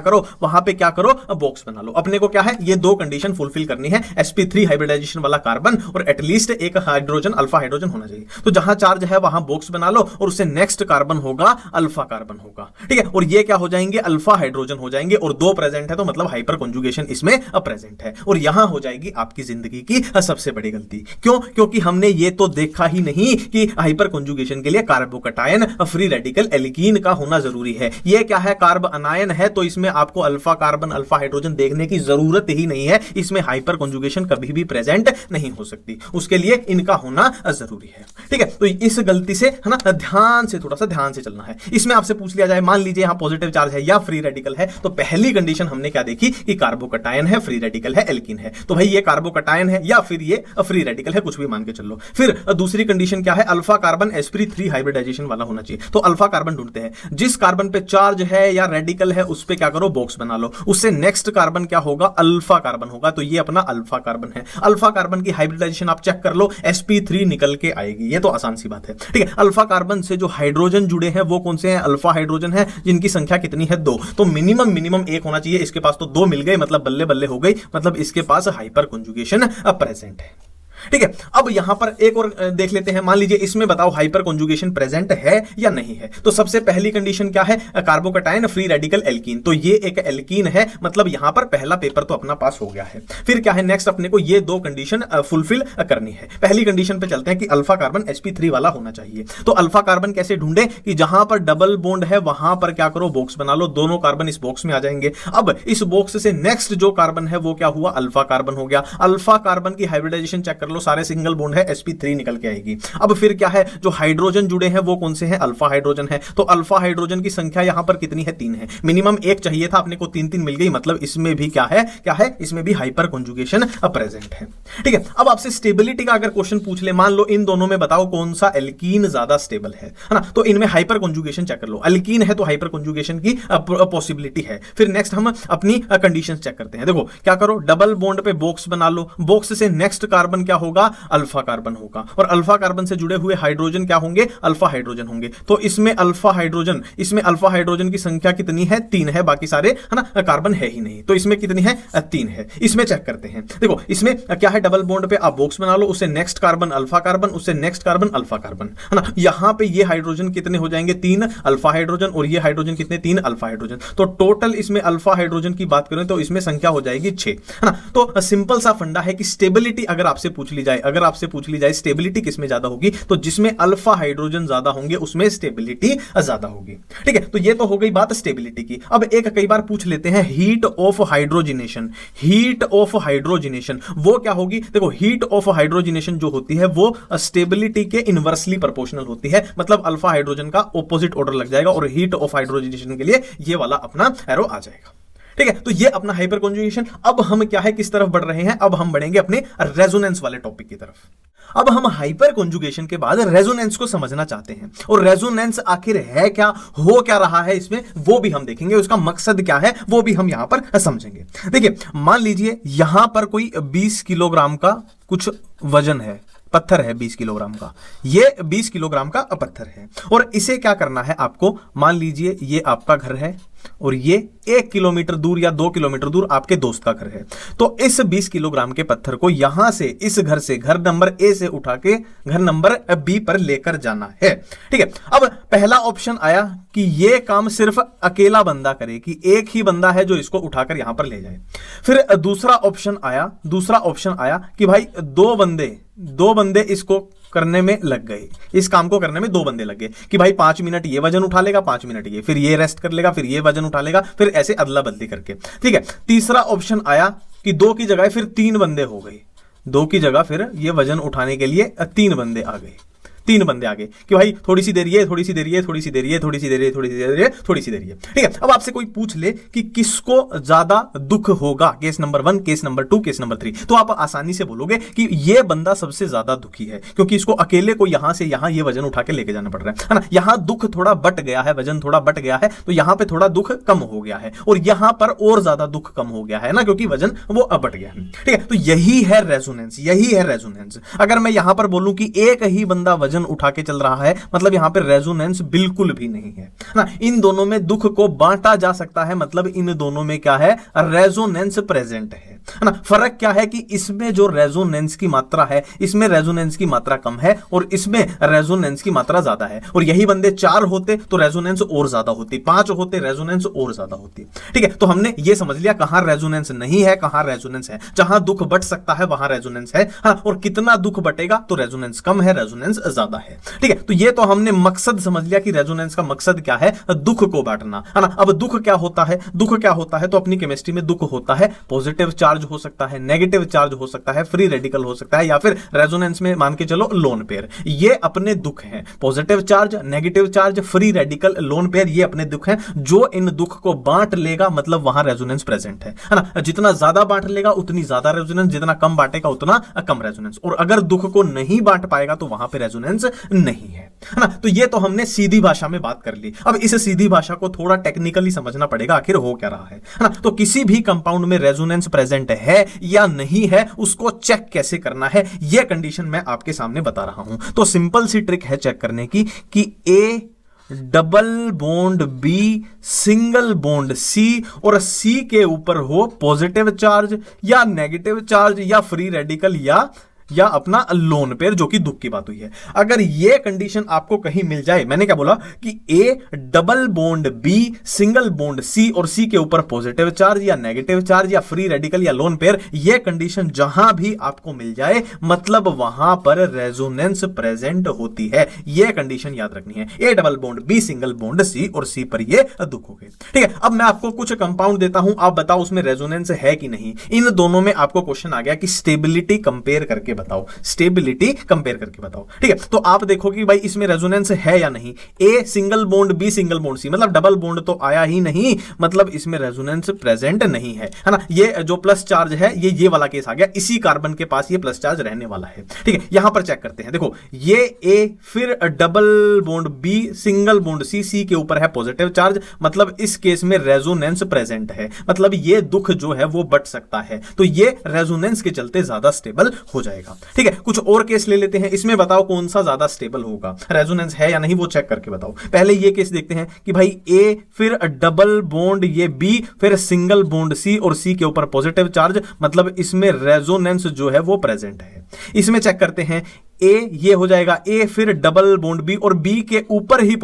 करो, बॉक्स बना लो। अपने को क्या है, ये दो कंडीशन फुलफिल करनी है, sp3 हाइब्रिडाइजेशन वाला कार्बन और एटलीस्ट एक हाइड्रोजन अल्फा हाइड्रोजन होना चाहिए। तो जहां चार्ज है वहां बॉक्स बना लो और उससे नेक्स्ट कार्बन होगा अल्फा कार्बन होगा। ठीक है, और ये क्या हो जाएंगे, अल्फा हाइड्रोजन हो जाएंगे, और 2 प्रेजेंट है तो मतलब हाइपर कॉन्जुगेशन इसमें प्रेजेंट है। और यहां हो जाएगी आपकी जिंदगी की सबसे बड़ी गलती। क्यों? क्योंकि हमने ये तो देखा ही नहीं कि हाइपर कॉन्जुगेशन के लिए कार्बोकटायन फ्री रेडिकल एल्कीन का होना जरूरी है। ये क्या है, कार्ब अनायन है, तो इसमें आपको अल्फा कार्बन अल्फा हाइड्रोजन देखने की जरूरत ही नहीं है। इसमें हाइपर कॉन्जुगेशन कभी भी प्रेजेंट नहीं हो सकती, उसके लिए इनका होना जरूरी है। ठीक है, तो इस गलती से, है ना, थोड़ा सा ध्यान से चलना है। इसमें आपसे पूछ लिया जाए, मान लीजिए यहां पॉजिटिव चार्ज है या फ्री रेडिकल है, तो पहली कंडीशन हमने क्या देखी कि कार्बोकटायन है, फ्री रेडिकल है, एल्कीन है। तो भाई ये कार्बोकटायन है या फिर ये फ्री रेडिकल है, कुछ भी मान के चलो। फिर दूसरी कंडीशन क्या है, अल्फा कार्बन sp3 हाइब्रिडाइजेशन वाला होना चाहिए। तो अल्फा कार्बन ढूंढते हैं, जिस कार्बन पे चार्ज है या रेडिकल है उस पे क्या करो, बॉक्स बना लो। उससे नेक्स्ट कार्बन क्या होगा, अल्फा कार्बन होगा। तो ये अपना अल्फा कार्बन है। अल्फा कार्बन की हाइब्रिडाइजेशन आप चेक कर लो, sp3 निकल के आएगी। ये तो आसान सी बात है। ठीक है, अल्फा कार्बन से जो हाइड्रोजन जुड़े हैं वो कौन से हैं, अल्फा हाइड्रोजन है, जिनकी संख्या कितनी है, 2। तो मिनिमम 1 होना चाहिए। इसके पास तो 2 मिल गए, मतलब बल्ले बल्ले हो गई, मतलब इसके पास हाइपर कॉन्जुगेशन प्रेजेंट है। ठीक है, अब यहां पर एक और देख लेते हैं। मान लीजिए इसमें बताओ हाइपर कॉन्जुगेशन प्रेजेंट है या नहीं है। तो सबसे पहली कंडीशन क्या है, कार्बोकटायन फ्री रेडिकल एल्कीन। तो ये एक एल्कीन है, मतलब यहां पर पहला पेपर तो अपना पास हो गया है। फिर क्या है, नेक्स्ट अपने को ये 2 कंडीशन फुलफिल करनी है। पहली कंडीशन पे चलते हैं कि अल्फा कार्बन sp3 वाला होना चाहिए। तो अल्फा कार्बन कैसे ढूंढे कि जहां पर डबल बॉन्ड है वहां पर क्या करो, बॉक्स बना लो। दोनों कार्बन इस बॉक्स में आ जाएंगे। अब इस बॉक्स से नेक्स्ट जो कार्बन है वो क्या हुआ, अल्फा कार्बन हो गया। अल्फा कार्बन की हाइब्रिडाइजेशन चेक कर लो, सारे सिंगल बॉन्ड है, sp3 निकल के आएगी। अब फिर क्या है, जो हाइड्रोजन जुड़े हैं वो कौन से हैं, अल्फा हाइड्रोजन है। तो अल्फा हाइड्रोजन की संख्या यहां पर कितनी है, 3 है। मिनिमम 1 चाहिए था, अपने को 3 मिल गई, मतलब इसमें भी क्या है, इसमें भी हाइपर कॉन्जुगेशन प्रेजेंट है। ठीक है, अब आपसे स्टेबिलिटी का अगर क्वेश्चन पूछ ले, मान लो इन दोनों में बताओ कौन सा एल्कीन ज्यादा स्टेबल है ना, तो इनमें हाइपर कॉन्जुगेशन चेक कर लो। एल्कीन है तो हाइपर कॉन्जुगेशन की पॉसिबिलिटी है। फिर नेक्स्ट हम अपनी कंडीशंस चेक करते हैं। देखो क्या करो, डबल बॉन्ड पे बॉक्स बना लो। बॉक्स से नेक्स्ट कार्बन क्या होगा, अल्फा कार्बन होगा, और अल्फा कार्बन से जुड़े हुए हाइड्रोजन क्या होंगे, अल्फा हाइड्रोजन होंगे। तो इसमें अल्फा हाइड्रोजन की संख्या कितनी है, 3 है, बाकी सारे है ना कार्बन है ही नहीं। तो इसमें कितनी है, 3 है। इसमें चेक करते हैं, देखो इसमें क्या है, डबल बॉन्ड पे आप बॉक्स बना लो, उससे नेक्स्ट कार्बन अल्फा कार्बन, उससे नेक्स्ट कार्बन अल्फा कार्बन, है ना। यहां पे ये हाइड्रोजन कितने हो जाएंगे, 3 अल्फा हाइड्रोजन, और ये हाइड्रोजन कितने, 3 अल्फा हाइड्रोजन। तो टोटल इसमें अल्फा हाइड्रोजन की बात करें तो इसमें संख्या हो जाएगी 6, है ना। तो सिंपल सा फंडा है कि स्टेबिलिटी अगर आपसे पूछ ली जाए स्टेबिलिटी किसमें ज्यादा होगी, तो जिसमें अल्फा हाइड्रोजन ज्यादा होंगे उसमें स्टेबिलिटी ज्यादा होगी। ठीक है, तो ये तो हो गई बात स्टेबिलिटी की। अब एक कई बार पूछ लेते हैं heat of hydrogenation. Heat of hydrogenation वो क्या होगी, देखो हीट ऑफ हाइड्रोजिनेशन जो होती है वो स्टेबिलिटी के इनवर्सली प्रोपोर्शनल होती है, मतलब अल्फा हाइड्रोजन का ऑपोजिट ऑर्डर लग जाएगा और हीट ऑफ हाइड्रोजिनेशन के लिए ये वाला अपना एरो आ जाएगा। ठीक है, तो ये अपना हाइपर कॉन्जुगेशन। अब हम क्या है, किस तरफ बढ़ रहे हैं, अब हम बढ़ेंगे अपने रेजोनेंस वाले टॉपिक की तरफ। अब हम हाइपर कॉन्जुगेशन के बाद रेजोनेंस को समझना चाहते हैं, और रेजोनेंस आखिर है क्या, हो क्या रहा है इसमें, वो भी हम देखेंगे, उसका मकसद क्या है वो भी हम यहां पर समझेंगे। देखिए मान लीजिए यहां पर कोई 20 किलोग्राम का कुछ वजन है, पत्थर है 20 किलोग्राम का, ये 20 किलोग्राम का पत्थर है, और इसे क्या करना है आपको, मान लीजिए ये आपका घर है और ये 1 किलोमीटर दूर या 2 किलोमीटर दूर आपके दोस्त का घर है। तो इस 20 किलोग्राम के पत्थर को यहां से, इस घर से, घर नंबर ए से उठा के घर नंबर बी पर लेकर जाना है। ठीक है, अब पहला ऑप्शन आया कि ये काम सिर्फ अकेला बंदा करे, कि एक ही बंदा है जो इसको उठाकर यहां पर ले जाए। फिर दूसरा ऑप्शन आया कि भाई दो बंदे इसको करने में लग गए, इस काम को करने में 2 बंदे लग गए, कि भाई 5 मिनट ये वजन उठा लेगा, 5 मिनट ये, फिर ये रेस्ट कर लेगा, फिर ये वजन उठा लेगा, फिर ऐसे अदला बदली करके। ठीक है, तीसरा ऑप्शन आया कि 2 की जगह फिर 3 बंदे हो गए, 2 की जगह फिर ये वजन उठाने के लिए 3 बंदे आ गए, 3 बंदे आगे, कि भाई थोड़ी सी देर ये, थोड़ी सी देर ये, थोड़ी सी देर ये, थोड़ी सी देर ये, थोड़ी सी देर ये, थोड़ी सी देर ये। ठीक है, अब आपसे कोई पूछ ले कि किसको ज्यादा दुख होगा, case number 1, case number 2, case number 3, तो आप आसानी से बोलोगे कि ये बंदा सबसे ज्यादा दुखी है, क्योंकि इसको अकेले को यहां से यहां ये वजन उठा के लेके जाना पड़ रहा है ना। यहां दुख थोड़ा बट गया है, वजन थोड़ा बट गया है, तो यहां पे थोड़ा दुख कम हो गया है, और यहां पर और ज्यादा दुख कम हो गया है ना, क्योंकि वजन वो बट गया है। ठीक है, तो यही है रेजोनेंस। अगर मैं यहां पर बोलूं कि एक ही बंदा वजन उठा के चल रहा है, मतलब यहां पे रेजोनेंस बिल्कुल भी नहीं है ना। इन दोनों में दुख को बांटा जा सकता है, मतलब इन दोनों में क्या है, रेजोनेंस प्रेजेंट है ना। फर्क क्या है कि इसमें जो रेजोनेंस की मात्रा है, इसमें रेजोनेंस की मात्रा कम है और इसमें रेजोनेंस की मात्रा ज्यादा है। और यही बंदे 4 होते तो रेजोनेंस और ज्यादा होती, 5 होते रेजोनेंस और ज्यादा होती। ठीक है, तो हमने ये समझ लिया कहां रेजोनेंस नहीं है, कहां रेजोनेंस है। जहां दुख बट सकता है वहां रेजोनेंस है, हाँ, और कितना दुख बटेगा तो रेजोनेंस कम है, रेजोनेंस ज्यादा है। ठीक है, तो ये तो हमने मकसद समझ लिया कि रेजोनेंस का मकसद क्या है, दुख को बांटना, है ना। अब दुख क्या होता है, तो अपनी केमिस्ट्री में दुख होता है पॉजिटिव चार्ज हो सकता है, नेगेटिव चार्ज हो सकता है, फ्री रेडिकल हो सकता है, या फिर रेजोनेंस में मान के चलो लोन पेयर। ये अपने दुख हैं, positive charge, negative charge, free radical, loan pair, ये अपने दुख हैं। जो इन दुख को बांट लेगा मतलब वहां रेजोनेंस प्रेजेंट है ना। जितना ज्यादा बांट लेगा उतनी ज्यादा रेजोनेंस, जितना कम बांटेगा उतना कम रेजोनेंस, और अगर दुख को नहीं बांट पाएगा तो वहां पे रेजोनेंस नहीं है ना। तो ये तो हमने सीधी भाषा में बात कर ली। अब इस सीधी भाषा को थोड़ा टेक्निकली समझना पड़ेगा, आखिर हो क्या रहा है ना। तो किसी भी कंपाउंड में रेजोनेंस प्रेजेंट है या नहीं है, उसको चेक कैसे करना है, यह कंडीशन मैं आपके सामने बता रहा हूं। तो सिंपल सी ट्रिक है चेक करने की कि A double bond B single bond C और सी के ऊपर हो पॉजिटिव चार्ज या नेगेटिव चार्ज या फ्री रेडिकल या अपना लोन पेयर, जो कि दुख की बात हुई है। अगर ये कंडीशन आपको कहीं मिल जाए, मैंने क्या बोला कि A double bond B single bond C और सी के ऊपर पॉजिटिव चार्ज या नेगेटिव चार्ज या फ्री रेडिकल या लोन पेयर, ये कंडीशन जहां भी आपको मिल जाए मतलब वहां पर रेजोनेंस प्रेजेंट होती है। ये कंडीशन याद रखनी है। A double bond B single bond C और सी पर ये दुख हो गए। ठीक है, अब मैं आपको कुछ कंपाउंड देता हूं, आप बताओ उसमें रेजोनेंस है कि नहीं। इन दोनों में आपको क्वेश्चन आ गया कि स्टेबिलिटी कंपेयर करके बताओ, स्टेबिलिटी कंपेयर करके बताओ। ठीक है, तो आप देखो कि भाई इसमें रेजोनेंस है या नहीं। A single bond B single bond C, मतलब डबल बॉन्ड तो आया ही नहीं, मतलब इसमें रेजोनेंस प्रेजेंट नहीं है ना। ये जो प्लस चार्ज है ये वाला केस आ गया, इसी कार्बन के पास ये प्लस चार्ज रहने वाला है। ठीक है, यहां पर चेक करते हैं, देखो ये ए फिर double bond B single bond C, C के ऊपर है पॉजिटिव चार्ज, मतलब इस केस में रेजोनेंस प्रेजेंट है, मतलब ये दुख जो है वो बट सकता है, तो ये रेजोनेंस के चलते ज्यादा स्टेबल हो जाएगा। जाएगा। ठीक है, कुछ और केस ले लेते हैं, इसमें बताओ कौन सा ज्यादा स्टेबल होगा, रेजोनेंस है या नहीं वो चेक करके बताओ। पहले ये केस देखते हैं कि भाई ए, फिर डबल बॉन्ड ये बी, फिर सिंगल बॉन्ड सी और सी के ऊपर पॉजिटिव चार्ज, मतलब इसमें रेजोनेंस जो है वो प्रेजेंट है। इसमें चेक करते हैं, ए ये हो जाएगा ए, फिर डबल बॉन्ड बी और बी के ऊपर ही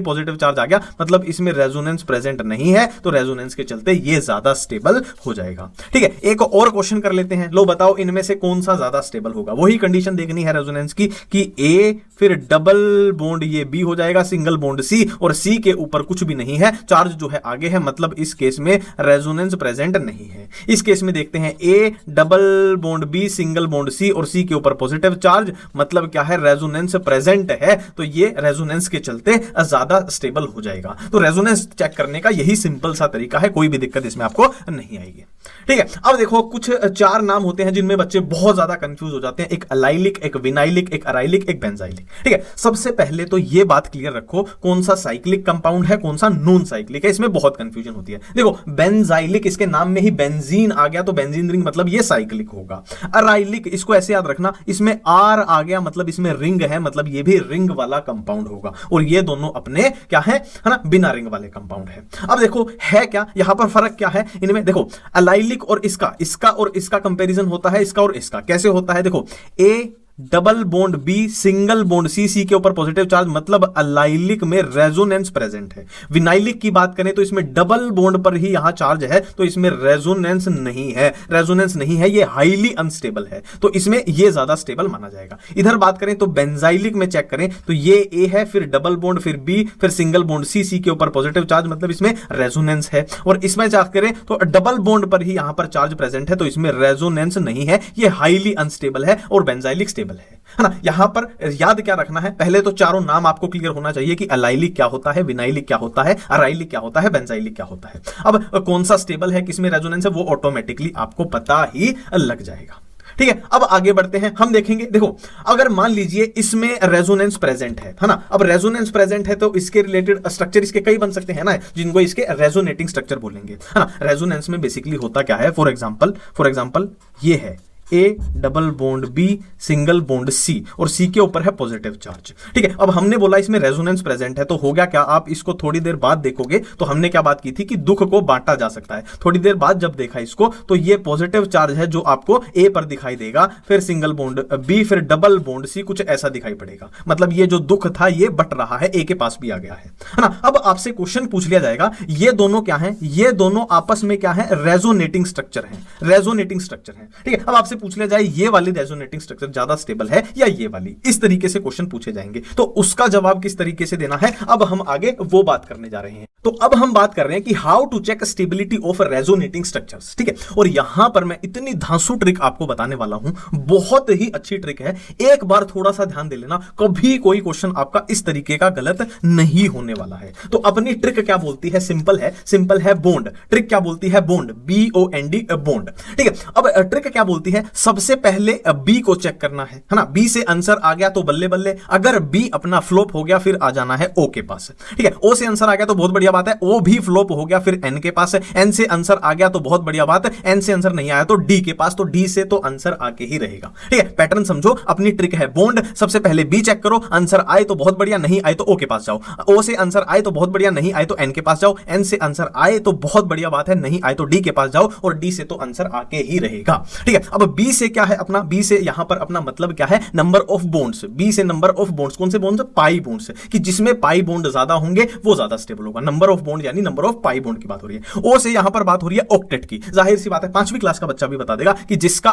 पॉजिटिव चार्ज आ गया, मतलब इसमें रेजोनेंस प्रेजेंट नहीं है, तो रेजोनेंस के चलते ये ज्यादा स्टेबल हो जाएगा। ठीक है, एक और क्वेश्चन कर लेते हैं, लो बताओ इनमें से कौन सा ज्यादा स्टेबल होगा। वही कंडीशन देखनी है रेजोनेंस की कि ए, फिर डबल बॉन्ड ये बी हो जाएगा, सिंगल बॉन्ड सी और सी के ऊपर कुछ भी नहीं है, चार्ज जो है आगे है, मतलब इस केस में रेजोनेंस प्रेजेंट नहीं है। इस केस में देखते हैं, A, double bond B, single bond C और सी के ऊपर पॉजिटिव चार्ज, मतलब क्या है, रेजोनेंस प्रेजेंट है, तो ये रेजोनेंस के चलते ज्यादा स्टेबल हो जाएगा। तो रेजोनेंस चेक करने का यही सिंपल सा तरीका है, कोई भी दिक्कत इसमें आपको नहीं आएगी। ठीक है, अब देखो कुछ चार नाम होते हैं जिनमें बच्चे बहुत ज्यादा कंफ्यूज हो जाते हैं, एक अलाइलिक, एक विनाइलिक, एक अराइलिक, एक बेंजाइलिक। ठीक है, सबसे पहले तो ये बात क्लियर रखो कौन सा साइक्लिक कंपाउंड है, कौन सा नॉन साइक्लिक है, इसमें बहुत कंफ्यूजन होती है। देखो बेंजाइलिक, इसके नाम में ही बेंजीन आ गया तो बेंजीन रिंग, मतलब ये साइक्लिक होगा। अराइलिक, इसको ऐसे याद रखना, इसमें आर आ गया मतलब इसमें रिंग है, मतलब ये भी रिंग वाला कंपाउंड होगा, और ये दोनों अपने क्या है ना, बिना रिंग वाले कंपाउंड है। अब देखो है क्या यहां पर फर्क क्या है इनमें, देखो अलाइलिक और इसका और इसका कंपैरिजन होता है, इसका और इसका कैसे होता है, देखो A double bond B, single bond C, C के ऊपर पॉजिटिव चार्ज, मतलब अलाइलिक में रेजोनेंस प्रेजेंट है। विनाइलिक की बात करें तो इसमें डबल बॉन्ड पर ही यहां चार्ज है, तो इसमें रेजोनेंस नहीं है, ये हाईली अनस्टेबल है, तो इसमें ये ज्यादा स्टेबल माना जाएगा। इधर बात करें तो बेंजाइलिक में चेक करें तो ये ए है, फिर डबल बॉन्ड, फिर बी, फिर सिंगल बॉन्ड सी, सी के ऊपर पॉजिटिव चार्ज, मतलब इसमें रेजोनेंस है, और इसमें चेक करें तो डबल बॉन्ड पर ही यहां पर चार्ज प्रेजेंट है, तो इसमें रेजोनेंस नहीं है, ये हाईली अनस्टेबल है, और बेंजाइलिक स्टेबल है ना। यहां पर याद क्या रखना है, पहले तो चारों नाम आपको क्लियर होना चाहिए कि अलाइलिक क्या होता है, विनाइलिक क्या होता है, अराइलिक क्या होता है, बेंजाइलिक क्या होता है। अब कौन सा स्टेबल है, किसमें रेजोनेंस है, वो ऑटोमेटिकली आपको पता ही लग जाएगा। ठीक है, अब आगे बढ़ते हैं, हम देखेंगे, देखो अगर मान लीजिए इसमें रेजोनेंस प्रेजेंट है ना, अब रेजोनेंस प्रेजेंट है तो इसके रिलेटेड स्ट्रक्चर इसके कई बन सकते हैं ना, जिनको इसके रेजोनेटिंग स्ट्रक्चर बोलेंगे, है ना। रेजोनेंस में बेसिकली होता क्या है, फॉर एग्जांपल ये है A double bond B, single bond C और सी के ऊपर है पॉजिटिव चार्ज। ठीक है, अब हमने बोला इसमें रेजोनेंस प्रेजेंट है, तो हो गया क्या, आप इसको थोड़ी देर बाद देखोगे तो हमने क्या बात की थी कि दुख को बांटा जा सकता है। थोड़ी देर बाद जब देखा इसको तो ये पॉजिटिव चार्ज है जो आपको ए पर दिखाई देगा, फिर सिंगल बॉन्ड बी, फिर डबल बॉन्ड सी, कुछ ऐसा दिखाई पड़ेगा, मतलब ये जो दुख था ये बट रहा है, ए के पास भी आ गया है ना। अब आपसे क्वेश्चन पूछ लिया जाएगा, ये दोनों क्या है, ये दोनों आपस में क्या है, रेजोनेटिंग स्ट्रक्चर है। ठीक है, अब आपसे पूछ लिया जाए ये वाली रेजोनेटिंग स्ट्रक्चर ज्यादा स्टेबल है या ये वाली, इस तरीके से क्वेश्चन पूछे जाएंगे, तो उसका जवाब किस तरीके से देना है, अब हम आगे वो बात करने जा रहे हैं। तो अब हम बात कर रहे हैं कि how to check stability of resonating structures. ठीक है, और यहां पर मैं इतनी धांसू ट्रिक आपको बताने वाला हूं, बहुत ही अच्छी ट्रिक है, एक बार थोड़ा सा ध्यान दे लेना, कभी कोई क्वेश्चन आपका इस तरीके का गलत नहीं होने वाला है। तो अपनी ट्रिक क्या बोलती है, सिंपल है बॉन्ड। ट्रिक क्या बोलती है, बॉन्ड, BOND बॉन्ड। ठीक है, अब ट्रिक क्या बोलती है, सबसे पहले बी को चेक करना है ना, बी से आंसर आ गया तो बल्ले बल्ले, अगर बी अपना फ्लॉप हो गया फिर आ जाना है ओ के पास। ठीक है, ओ से आंसर आ गया तो बहुत बढ़िया बात है, ओ भी फ्लॉप हो गया फिर एन के पास, एन से आंसर आ गया तो बहुत बढ़िया बात है, एन से आंसर नहीं आया तो डी के पास, तो डी से तो आंसर आके ही रहेगा। ठीक है, पैटर्न समझो, अपनी ट्रिक है बॉन्ड, सबसे पहले बी चेक करो, आंसर आए तो बहुत बढ़िया, नहीं आए तो ओ के पास जाओ, ओ से आंसर आए तो बहुत बढ़िया, नहीं आए तो एन के पास जाओ, एन से आंसर आए तो बहुत बढ़िया बात है, नहीं आए तो डी के पास जाओ, और डी से तो आंसर आके ही रहेगा। ठीक है, अब बी से क्या है अपना, बी से यहां पर अपना मतलब क्या है, नंबर ऑफ बॉन्ड्स, बी से नंबर ऑफ बॉन्ड्स, कौन से बॉन्ड्स, पाई बॉन्ड्स, कि जिसमें पाई बॉन्ड ज्यादा होंगे वो ज्यादा स्टेबल होगा, नंबर ऑफ बॉन्ड यानी नंबर ऑफ पाई बॉन्ड की बात हो रही है। ओ से यहां पर बात हो रही है ऑक्टेट की, जाहिर सी बात है 5वीं क्लास का बच्चा भी बता देगा कि जिसका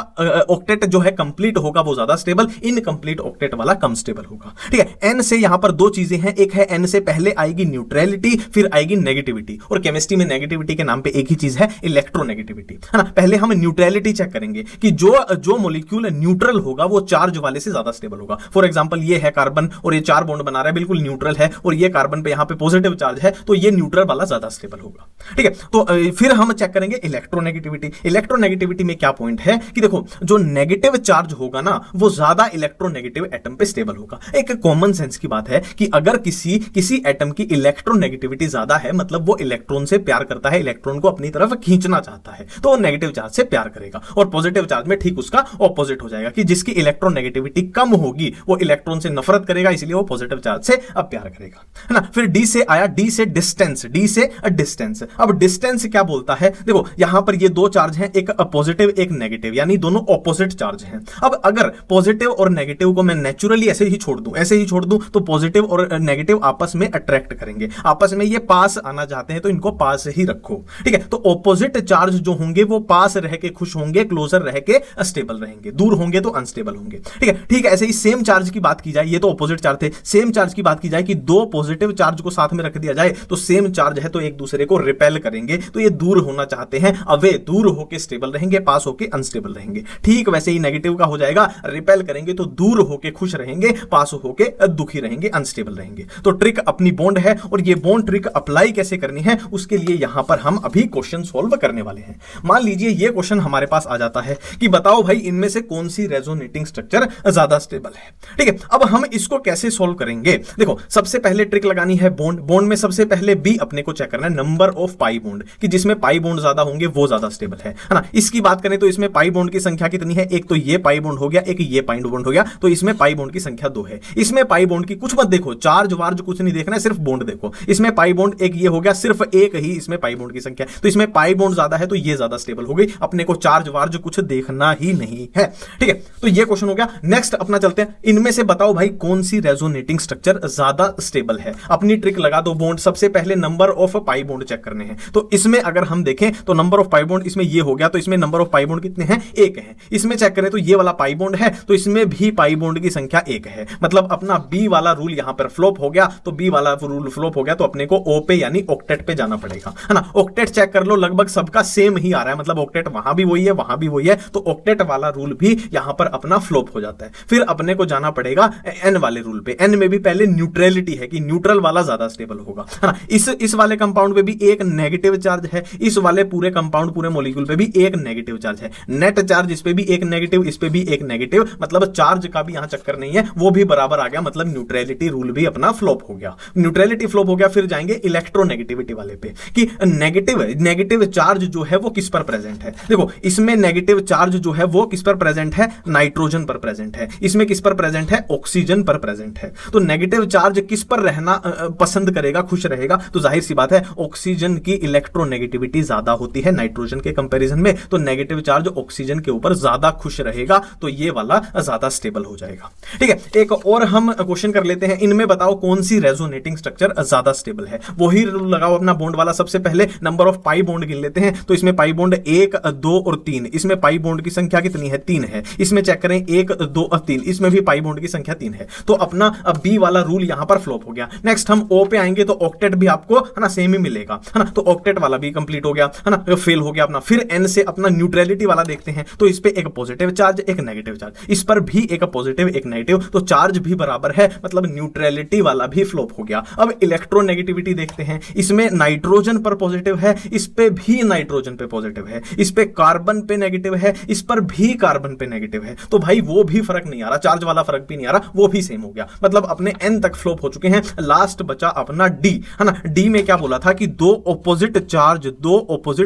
ऑक्टेट जो है कंप्लीट होगा वो ज्यादा स्टेबल, इनकंप्लीट ऑक्टेट वाला कम स्टेबल होगा। ठीक है, एन से यहां पर दो चीजें हैं, एक है एन से पहले आएगी न्यूट्रलिटी, फिर आएगी नेगेटिविटी, और केमिस्ट्री में नेगेटिविटी के नाम पे एक ही चीज है, इलेक्ट्रोनेगेटिविटी, है ना। पहले हम न्यूट्रलिटी चेक करेंगे कि जो मॉलिक्यूल न्यूट्रल होगा वो चार्ज वाले से ज्यादा स्टेबल होगा। फॉर एग्जांपल ये है कार्बन और ये 4 बॉन्ड बना रहा है, बिल्कुल न्यूट्रल है, और ये कार्बन पे यहां पे पॉजिटिव चार्ज है, तो ये न्यूट्रल वाला ज्यादा स्टेबल होगा। ठीक है, तो फिर हम चेक करेंगे इलेक्ट्रोनेगेटिविटी। इलेक्ट्रोनेगेटिविटी में क्या पॉइंट है कि देखो जो नेगेटिव चार्ज होगा ना वो ज्यादा इलेक्ट्रोनेगेटिव एटम पे स्टेबल होगा। एक कॉमन सेंस की बात है कि अगर किसी एटम की इलेक्ट्रोनेगेटिविटी ज्यादा है, मतलब वो इलेक्ट्रॉन से प्यार करता है, इलेक्ट्रॉन को अपनी तरफ खींचना चाहता है, तो वो नेगेटिव चार्ज से प्यार करेगा, और पॉजिटिव चार्ज में ठीक उसका ऑपोजिट हो जाएगा कि जिसकी इलेक्ट्रोनेगेटिविटी कम होगी वो इलेक्ट्रॉन से नफरत करेगा, इसलिए वो पॉजिटिव चार्ज से अब प्यार करेगा, है ना। फिर डी से आया, डी से डिस्टेंस, डी से डिस्टेंस। अब डिस्टेंस क्या बोलता है, देखो यहां पर ये दो चार्ज हैं, एक पॉजिटिव एक नेगेटिव, यानी दोनों ऑपोजिट चार्ज हैं। अब अगर पॉजिटिव और नेगेटिव को मैं नेचुरली ऐसे ही छोड़ दूं तो पॉजिटिव और नेगेटिव आपस में अट्रैक्ट करेंगे, आपस में ये पास आना चाहते हैं तो इनको पास ही रखो, ठीक है। तो ऑपोजिट चार्ज जो होंगे वो पास रह के खुश होंगे, क्लोजर रह के स्टेबल रहेंगे, दूर होंगे तो अनस्टेबल होंगे, ठीक है। ठीक है, ऐसे ही सेम चार्ज की बात की जाए, ये तो ऑपोजिट चार्ज थे, सेम चार्ज की बात की जाए कि दो पॉजिटिव चार्ज को साथ में रख दिया जाए तो सेम चार्ज है तो एक दूसरे को रिपेल करेंगे, तो ये दूर होना चाहते हैं, अवे दूर होके स्टेबल रहेंगे, पास होके अनस्टेबल रहेंगे। ठीक वैसे ही नेगेटिव का हो जाएगा, रिपेल करेंगे तो दूर होके खुश रहेंगे, पास होके दुखी रहेंगे, अनस्टेबल रहेंगे। तो ट्रिक अपनी बॉन्ड है और ये बॉन्ड ट्रिक अप्लाई कैसे करनी है उसके लिए यहां पर हम अभी क्वेश्चन सॉल्व करने वाले हैं। मान लीजिए ये क्वेश्चन हमारे पास आ जाता है कि बताओ भाई इनमें से कौन सी रेजोनेटिंग स्ट्रक्चर ज्यादा स्टेबल है, ठीक है। अब हम इसको कैसे सॉल्व करेंगे, देखो सबसे पहले ट्रिक लगानी है बॉन्ड, बॉन्ड में सबसे पहले बी अपने को चेक करना है, नंबर ऑफ पाई बॉन्ड, कि जिसमें पाई बॉन्ड ज्यादा होंगे वो ज्यादा स्टेबल है ना। इसकी बात करें तो इसमें पाई बॉन्ड की संख्या कितनी है, एक तो ये पाई बॉन्ड हो गया, एक ये पाई बॉन्ड हो गया, तो इसमें पाई बॉन्ड की संख्या 2 है। इसमें पाई बॉन्ड की कुछ मत देखो, चार्ज वार्ज कुछ नहीं देखना है, सिर्फ बॉन्ड देखो। इसमें पाई बॉन्ड एक ये हो गया, सिर्फ एक ही इसमें पाई बॉन्ड की संख्या, तो इसमें पाई बॉन्ड ज्यादा है तो ये ज्यादा स्टेबल हो गई, अपने को चार्ज वार्ज कुछ देखना ही नहीं है, ठीक है। तो ये क्वेश्चन हो गया। नेक्स्ट अपना चलते हैं, इनमें से बताओ भाई कौन सी रेजोनेटिंग स्ट्रक्चर ज्यादा स्टेबल है। अपनी ट्रिक लगा दो बॉन्ड, सबसे पहले number of pi bond check करने हैं। तो इसमें अगर हम देखें तो नंबर ऑफ पाई बॉन्ड इसमें ये हो गया, तो इसमें नंबर ऑफ पाई बॉन्ड कितने हैं, 1 है। इसमें चेक करें तो ये वाला पाई बॉन्ड है तो इसमें भी पाई बॉन्ड की संख्या 1 है, मतलब अपना बी वाला रूल यहां पर फ्लॉप हो गया, तो बी वाला रूल फ्लॉप हो गया तो अपने को ओ पे यानी ऑक्टेट पे जाना पड़ेगा, है ना। ऑक्टेट चेक कर लो, लगभग सबका सेम ही आ रहा है, मतलब ऑक्टेट वहां भी वही है वहां भी वही है, तो ऑक्टेट वाला रूल भी यहां पर अपना फ्लॉप हो जाता है। फिर अपने को जाना पड़ेगा एन वाले रूल पे, एन में भी पहले न्यूट्रलिटी है कि न्यूट्रल वाला ज्यादा स्टेबल होगा, है ना। इस वाले कंपाउंड पे भी एक नेगेटिव चार्ज है, इस वाले पूरे कंपाउंड पूरे मॉलिक्यूल पे भी एक नेगेटिव चार्ज है, नेट चार्ज इस पे भी एक नेगेटिव, इस पे भी एक नेगेटिव, मतलब चार्ज का भी यहां चक्कर नहीं है, वो भी बराबर आ गया, मतलब न्यूट्रलिटी रूल भी अपना फ्लॉप हो गया। न्यूट्रलिटी फ्लॉप हो गया, फिर जाएंगे इलेक्ट्रोनेगेटिविटी वाले पे कि नेगेटिव चार्ज जो है वो किस पर प्रेजेंट है। देखो इसमें नेगेटिव चार्ज जो है वो किस पर प्रेजेंट है, नाइट्रोजन पर प्रेजेंट है, इसमें किस पर प्रेजेंट है, ऑक्सीजन पर प्रेजेंट है। तो नेगेटिव चार्ज किस पर रहना पसंद करेगा, खुश रहेगा, तो जाहिर सी बात है ऑक्सीजन की इलेक्ट्रोनेगेटिविटी ज्यादा होती है नाइट्रोजन के कंपैरिजन में, तो नेगेटिव चार्ज ऑक्सीजन के ऊपर ज्यादा खुश रहेगा, तो ये वाला ज्यादा स्टेबल हो जाएगा, ठीक है। एक और हम क्वेश्चन कर लेते हैं, इनमें बताओ कौन सी रेजोनेटिंग स्ट्रक्चर ज्यादा स्टेबल है। वही रूल लगाओ अपना बॉन्ड वाला, सबसे पहले नंबर ऑफ पाई बॉन्ड गिन लेते हैं, तो इसमें पाई बॉन्ड 1 2 और 3, इसमें पाई बॉन्ड की संख्या कितनी है, 3 है। इसमें चेक करें 1 2 और 3, इसमें भी पाई बॉन्ड की संख्या 3 है, तो अपना बी वाला रूल यहां पर फ्लॉप हो गया। नेक्स्ट हम ओ पे आएंगे तो ऑक्टेट भी आपको है ना सेम ही मिलेगा, है ना, तो ऑक्टेट वाला भी कंप्लीट हो गया, है ना, फेल हो गया अपना। फिर एन से अपना न्यूट्रलिटी वाला देखते हैं, तो इस पे एक पॉजिटिव चार्ज एक नेगेटिव चार्ज, इस पर भी एक पॉजिटिव एक नेगेटिव, तो चार्ज भी बराबर है, मतलब न्यूट्रलिटी वाला भी फ्लॉप हो गया। अब इलेक्ट्रोनेगेटिविटी देखते हैं, इसमें नाइट्रोजन पर पॉजिटिव है, इस पे भी नाइट्रोजन पे पॉजिटिव है, इस पे कार्बन पे नेगेटिव है, इस पर भी कार्बन पे नेगेटिव है, तो भाई वो भी फर्क नहीं आ रहा, चार्ज वाला फर्क भी नहीं आ रहा, वो भी सेम हो गया, मतलब अपने एन तक फ्लॉप हो चुके हैं। लास्ट बचा अपना डी, है ना। डी में क्या बोला था कि दो ऑपोजिट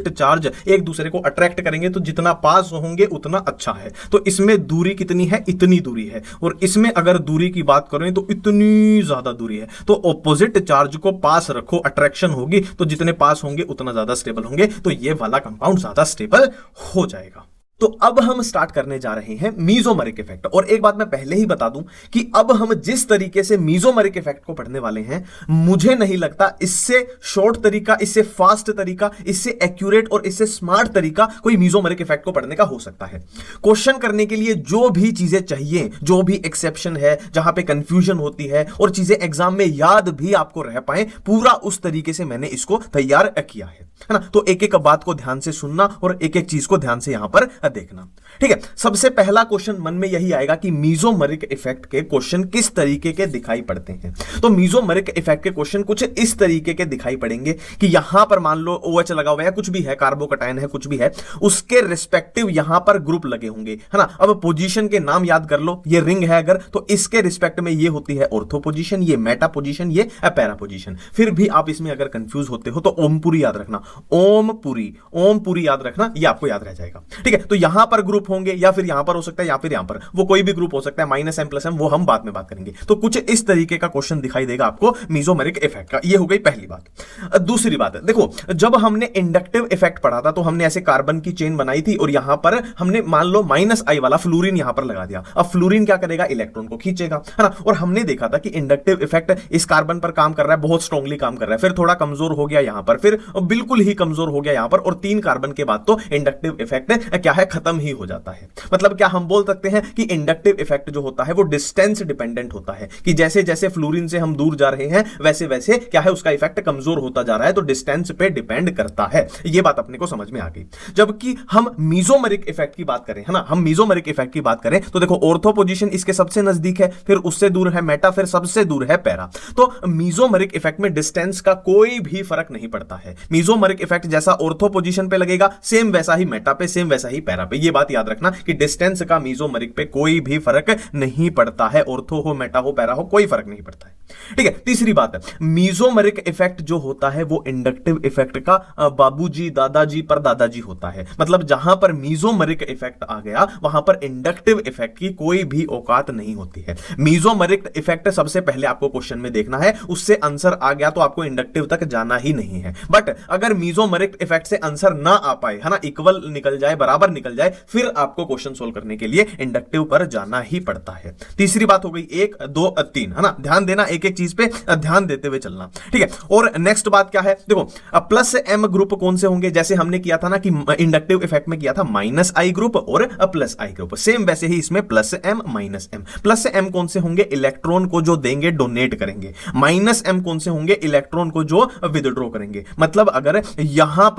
चार्ज एक दूसरे को अट्रैक्ट करेंगे, तो जितना पास होंगे उतना अच्छा है। तो इसमें दूरी कितनी है, इतनी दूरी है, और इसमें अगर दूरी की बात करें तो इतनी ज्यादा दूरी है, तो ऑपोजिट चार्ज को पास रखो, अट्रैक्शन होगी, तो जितने पास होंगे उतना ज्यादा स्टेबल होंगे, तो ये वाला कंपाउंड ज्यादा स्टेबल हो जाएगा। तो अब हम स्टार्ट करने जा रहे हैं मीजोमेरिक इफेक्ट, और एक बात मैं पहले ही बता दूं कि अब हम जिस तरीके से मीजोमेरिक इफेक्ट को पढ़ने वाले हैं, मुझे नहीं लगता इससे शॉर्ट तरीका, इससे फास्ट तरीका, इससे एक्यूरेट और इससे स्मार्ट तरीका कोई मीजोमेरिक इफेक्ट को पढ़ने का हो सकता है। क्वेश्चन करने के लिए जो भी चीजें चाहिए, जो भी एक्सेप्शन है, जहां पे कंफ्यूजन होती है और चीजें एग्जाम में याद भी आपको रह पाए, पूरा उस तरीके से मैंने इसको तैयार किया है ना। तो एक एक बात को ध्यान से सुनना और एक एक चीज को ध्यान से यहां पर देखना, ठीक है। सबसे पहला क्वेश्चन मन में यही आएगा कि मीजोमेरिक इफेक्ट के क्वेश्चन किस तरीके के दिखाई पड़ते हैं। तो मीजोमेरिक इफेक्ट के क्वेश्चन कुछ इस तरीके के दिखाई पड़ेंगे कि यहां पर मान लो OH लगा हुआ है, कुछ भी है, कार्बोकटायन है, कुछ भी है, उसके रिस्पेक्टिव यहां पर ग्रुप लगे होंगे, है ना। अब पोजीशन के नाम याद कर लो, ये रिंग है अगर, तो इसके रिस्पेक्ट में ये होती है ऑर्थो पोजीशन, ये मेटा पोजीशन, ये पैरा पोजीशन। फिर भी आप इसमें अगर कंफ्यूज होते हो तो ओमपुरी याद रखना, ओम पुरी याद रखना, ये आपको याद रह जाएगा। ठीक है, तो यहां पर ग्रुप होंगे या फिर यहां पर हो सकता है या फिर यहां पर, वो कोई भी ग्रुप हो सकता है, माइनस एम प्लस एम, वो हम बाद में बात करेंगे। तो कुछ इस तरीके का क्वेश्चन दिखाई देगा आपको मेसोमेरिक इफेक्ट का। ये हो गई पहली बात। दूसरी बात है, देखो जब हमने इंडक्टिव इफेक्ट पढ़ा था तो हमने ऐसे कार्बन की चेन बनाई थी और यहां पर हमने मान लो माइनस आई वाला फ्लोरीन यहां पर लगा दिया। अब फ्लोरीन क्या करेगा, इलेक्ट्रॉन को खींचेगा, है ना। और हमने देखा था कि इंडक्टिव इफेक्ट इस कार्बन पर काम कर रहा है, बहुत स्ट्रांगली काम कर रहा है, फिर थोड़ा कमजोर हो गया यहां पर, फिर बिल्कुल ही कमजोर हो गया यहां पर, और 3 कार्बन के बाद तो इंडक्टिव इफेक्ट क्या है, खत्म ही हो जाता है। मतलब क्या हम बोल सकते हैं कि इंडक्टिव इफेक्ट जो होता है वो डिस्टेंस डिपेंडेंट होता है, कि जैसे जैसे फ्लोरीन से हम दूर जा रहे हैं वैसे वैसे क्या है, उसका इफेक्ट कमजोर होता जा रहा है, तो डिस्टेंस पे डिपेंड करता है। ये बात अपने को समझ में आ गई। जबकि हम मेसोमेरिक इफेक्ट की बात करें, है ना, हम मेसोमेरिक इफेक्ट की बात करें तो देखो ऑर्थो पोजीशन इसके सबसे नजदीक है, फिर उससे दूर है मेटा, फिर सबसे दूर है पैरा। तो मेसोमेरिक इफेक्ट में डिस्टेंस का कोई भी फर्क नहीं पड़ता है। मेसोमेरिक इफेक्ट जैसा ऑर्थो पोजीशन पे लगेगा, सेम वैसा ही मेटा पे, सेम वैसा ही पैरा पे। ये बात याद रखना कि डिस्टेंस का मेसोमेरिक पे कोई भी फर्क नहीं पड़ता है, ऑर्थो हो, मेटा हो, पैरा हो, कोई फर्क नहीं पड़ता है। ठीक है, तीसरी बात है, मेसोमेरिक इफेक्ट जो होता है वो इंडक्टिव इफेक्ट का बाबूजी, दादाजी, परदादाजी होता है। मतलब जहां पर मेसोमेरिक इफेक्ट आ गया वहां पर इंडक्टिव इफेक्ट की कोई भी औकात नहीं होती है। मेसोमेरिक इफेक्ट सबसे पहले आपको क्वेश्चन में देखना है, उससे आंसर आ गया तो आपको इंडक्टिव तक जाना ही नहीं है। बट अगर मेसोमेरिक इफेक्ट से आंसर ना आ पाए, है ना, इक्वल निकल जाए, बराबर निकल जाए, फिर आपको क्वेश्चन सोल्व करने के लिए इंडक्टिव पर जाना ही पड़ता है। तीसरी बात हो गई 1 2 3, है ना, ध्यान देना, एक एक चीज पे ध्यान देते हुए चलना। ठीक है, और नेक्स्ट बात क्या है, देखो प्लस एम ग्रुप कौन से होंगे, जैसे हमने किया था ना कि इंडक्टिव इफेक्ट में किया था माइनस आई ग्रुप और प्लस आई ग्रुप, सेम वैसे ही इसमें plus M minus M. Plus M कौन से होंगे, इलेक्ट्रॉन को जो देंगे, डोनेट करेंगे। माइनस एम कौन से होंगे, इलेक्ट्रॉन को जो विदड्रॉ करेंगे। मतलब अगर यहां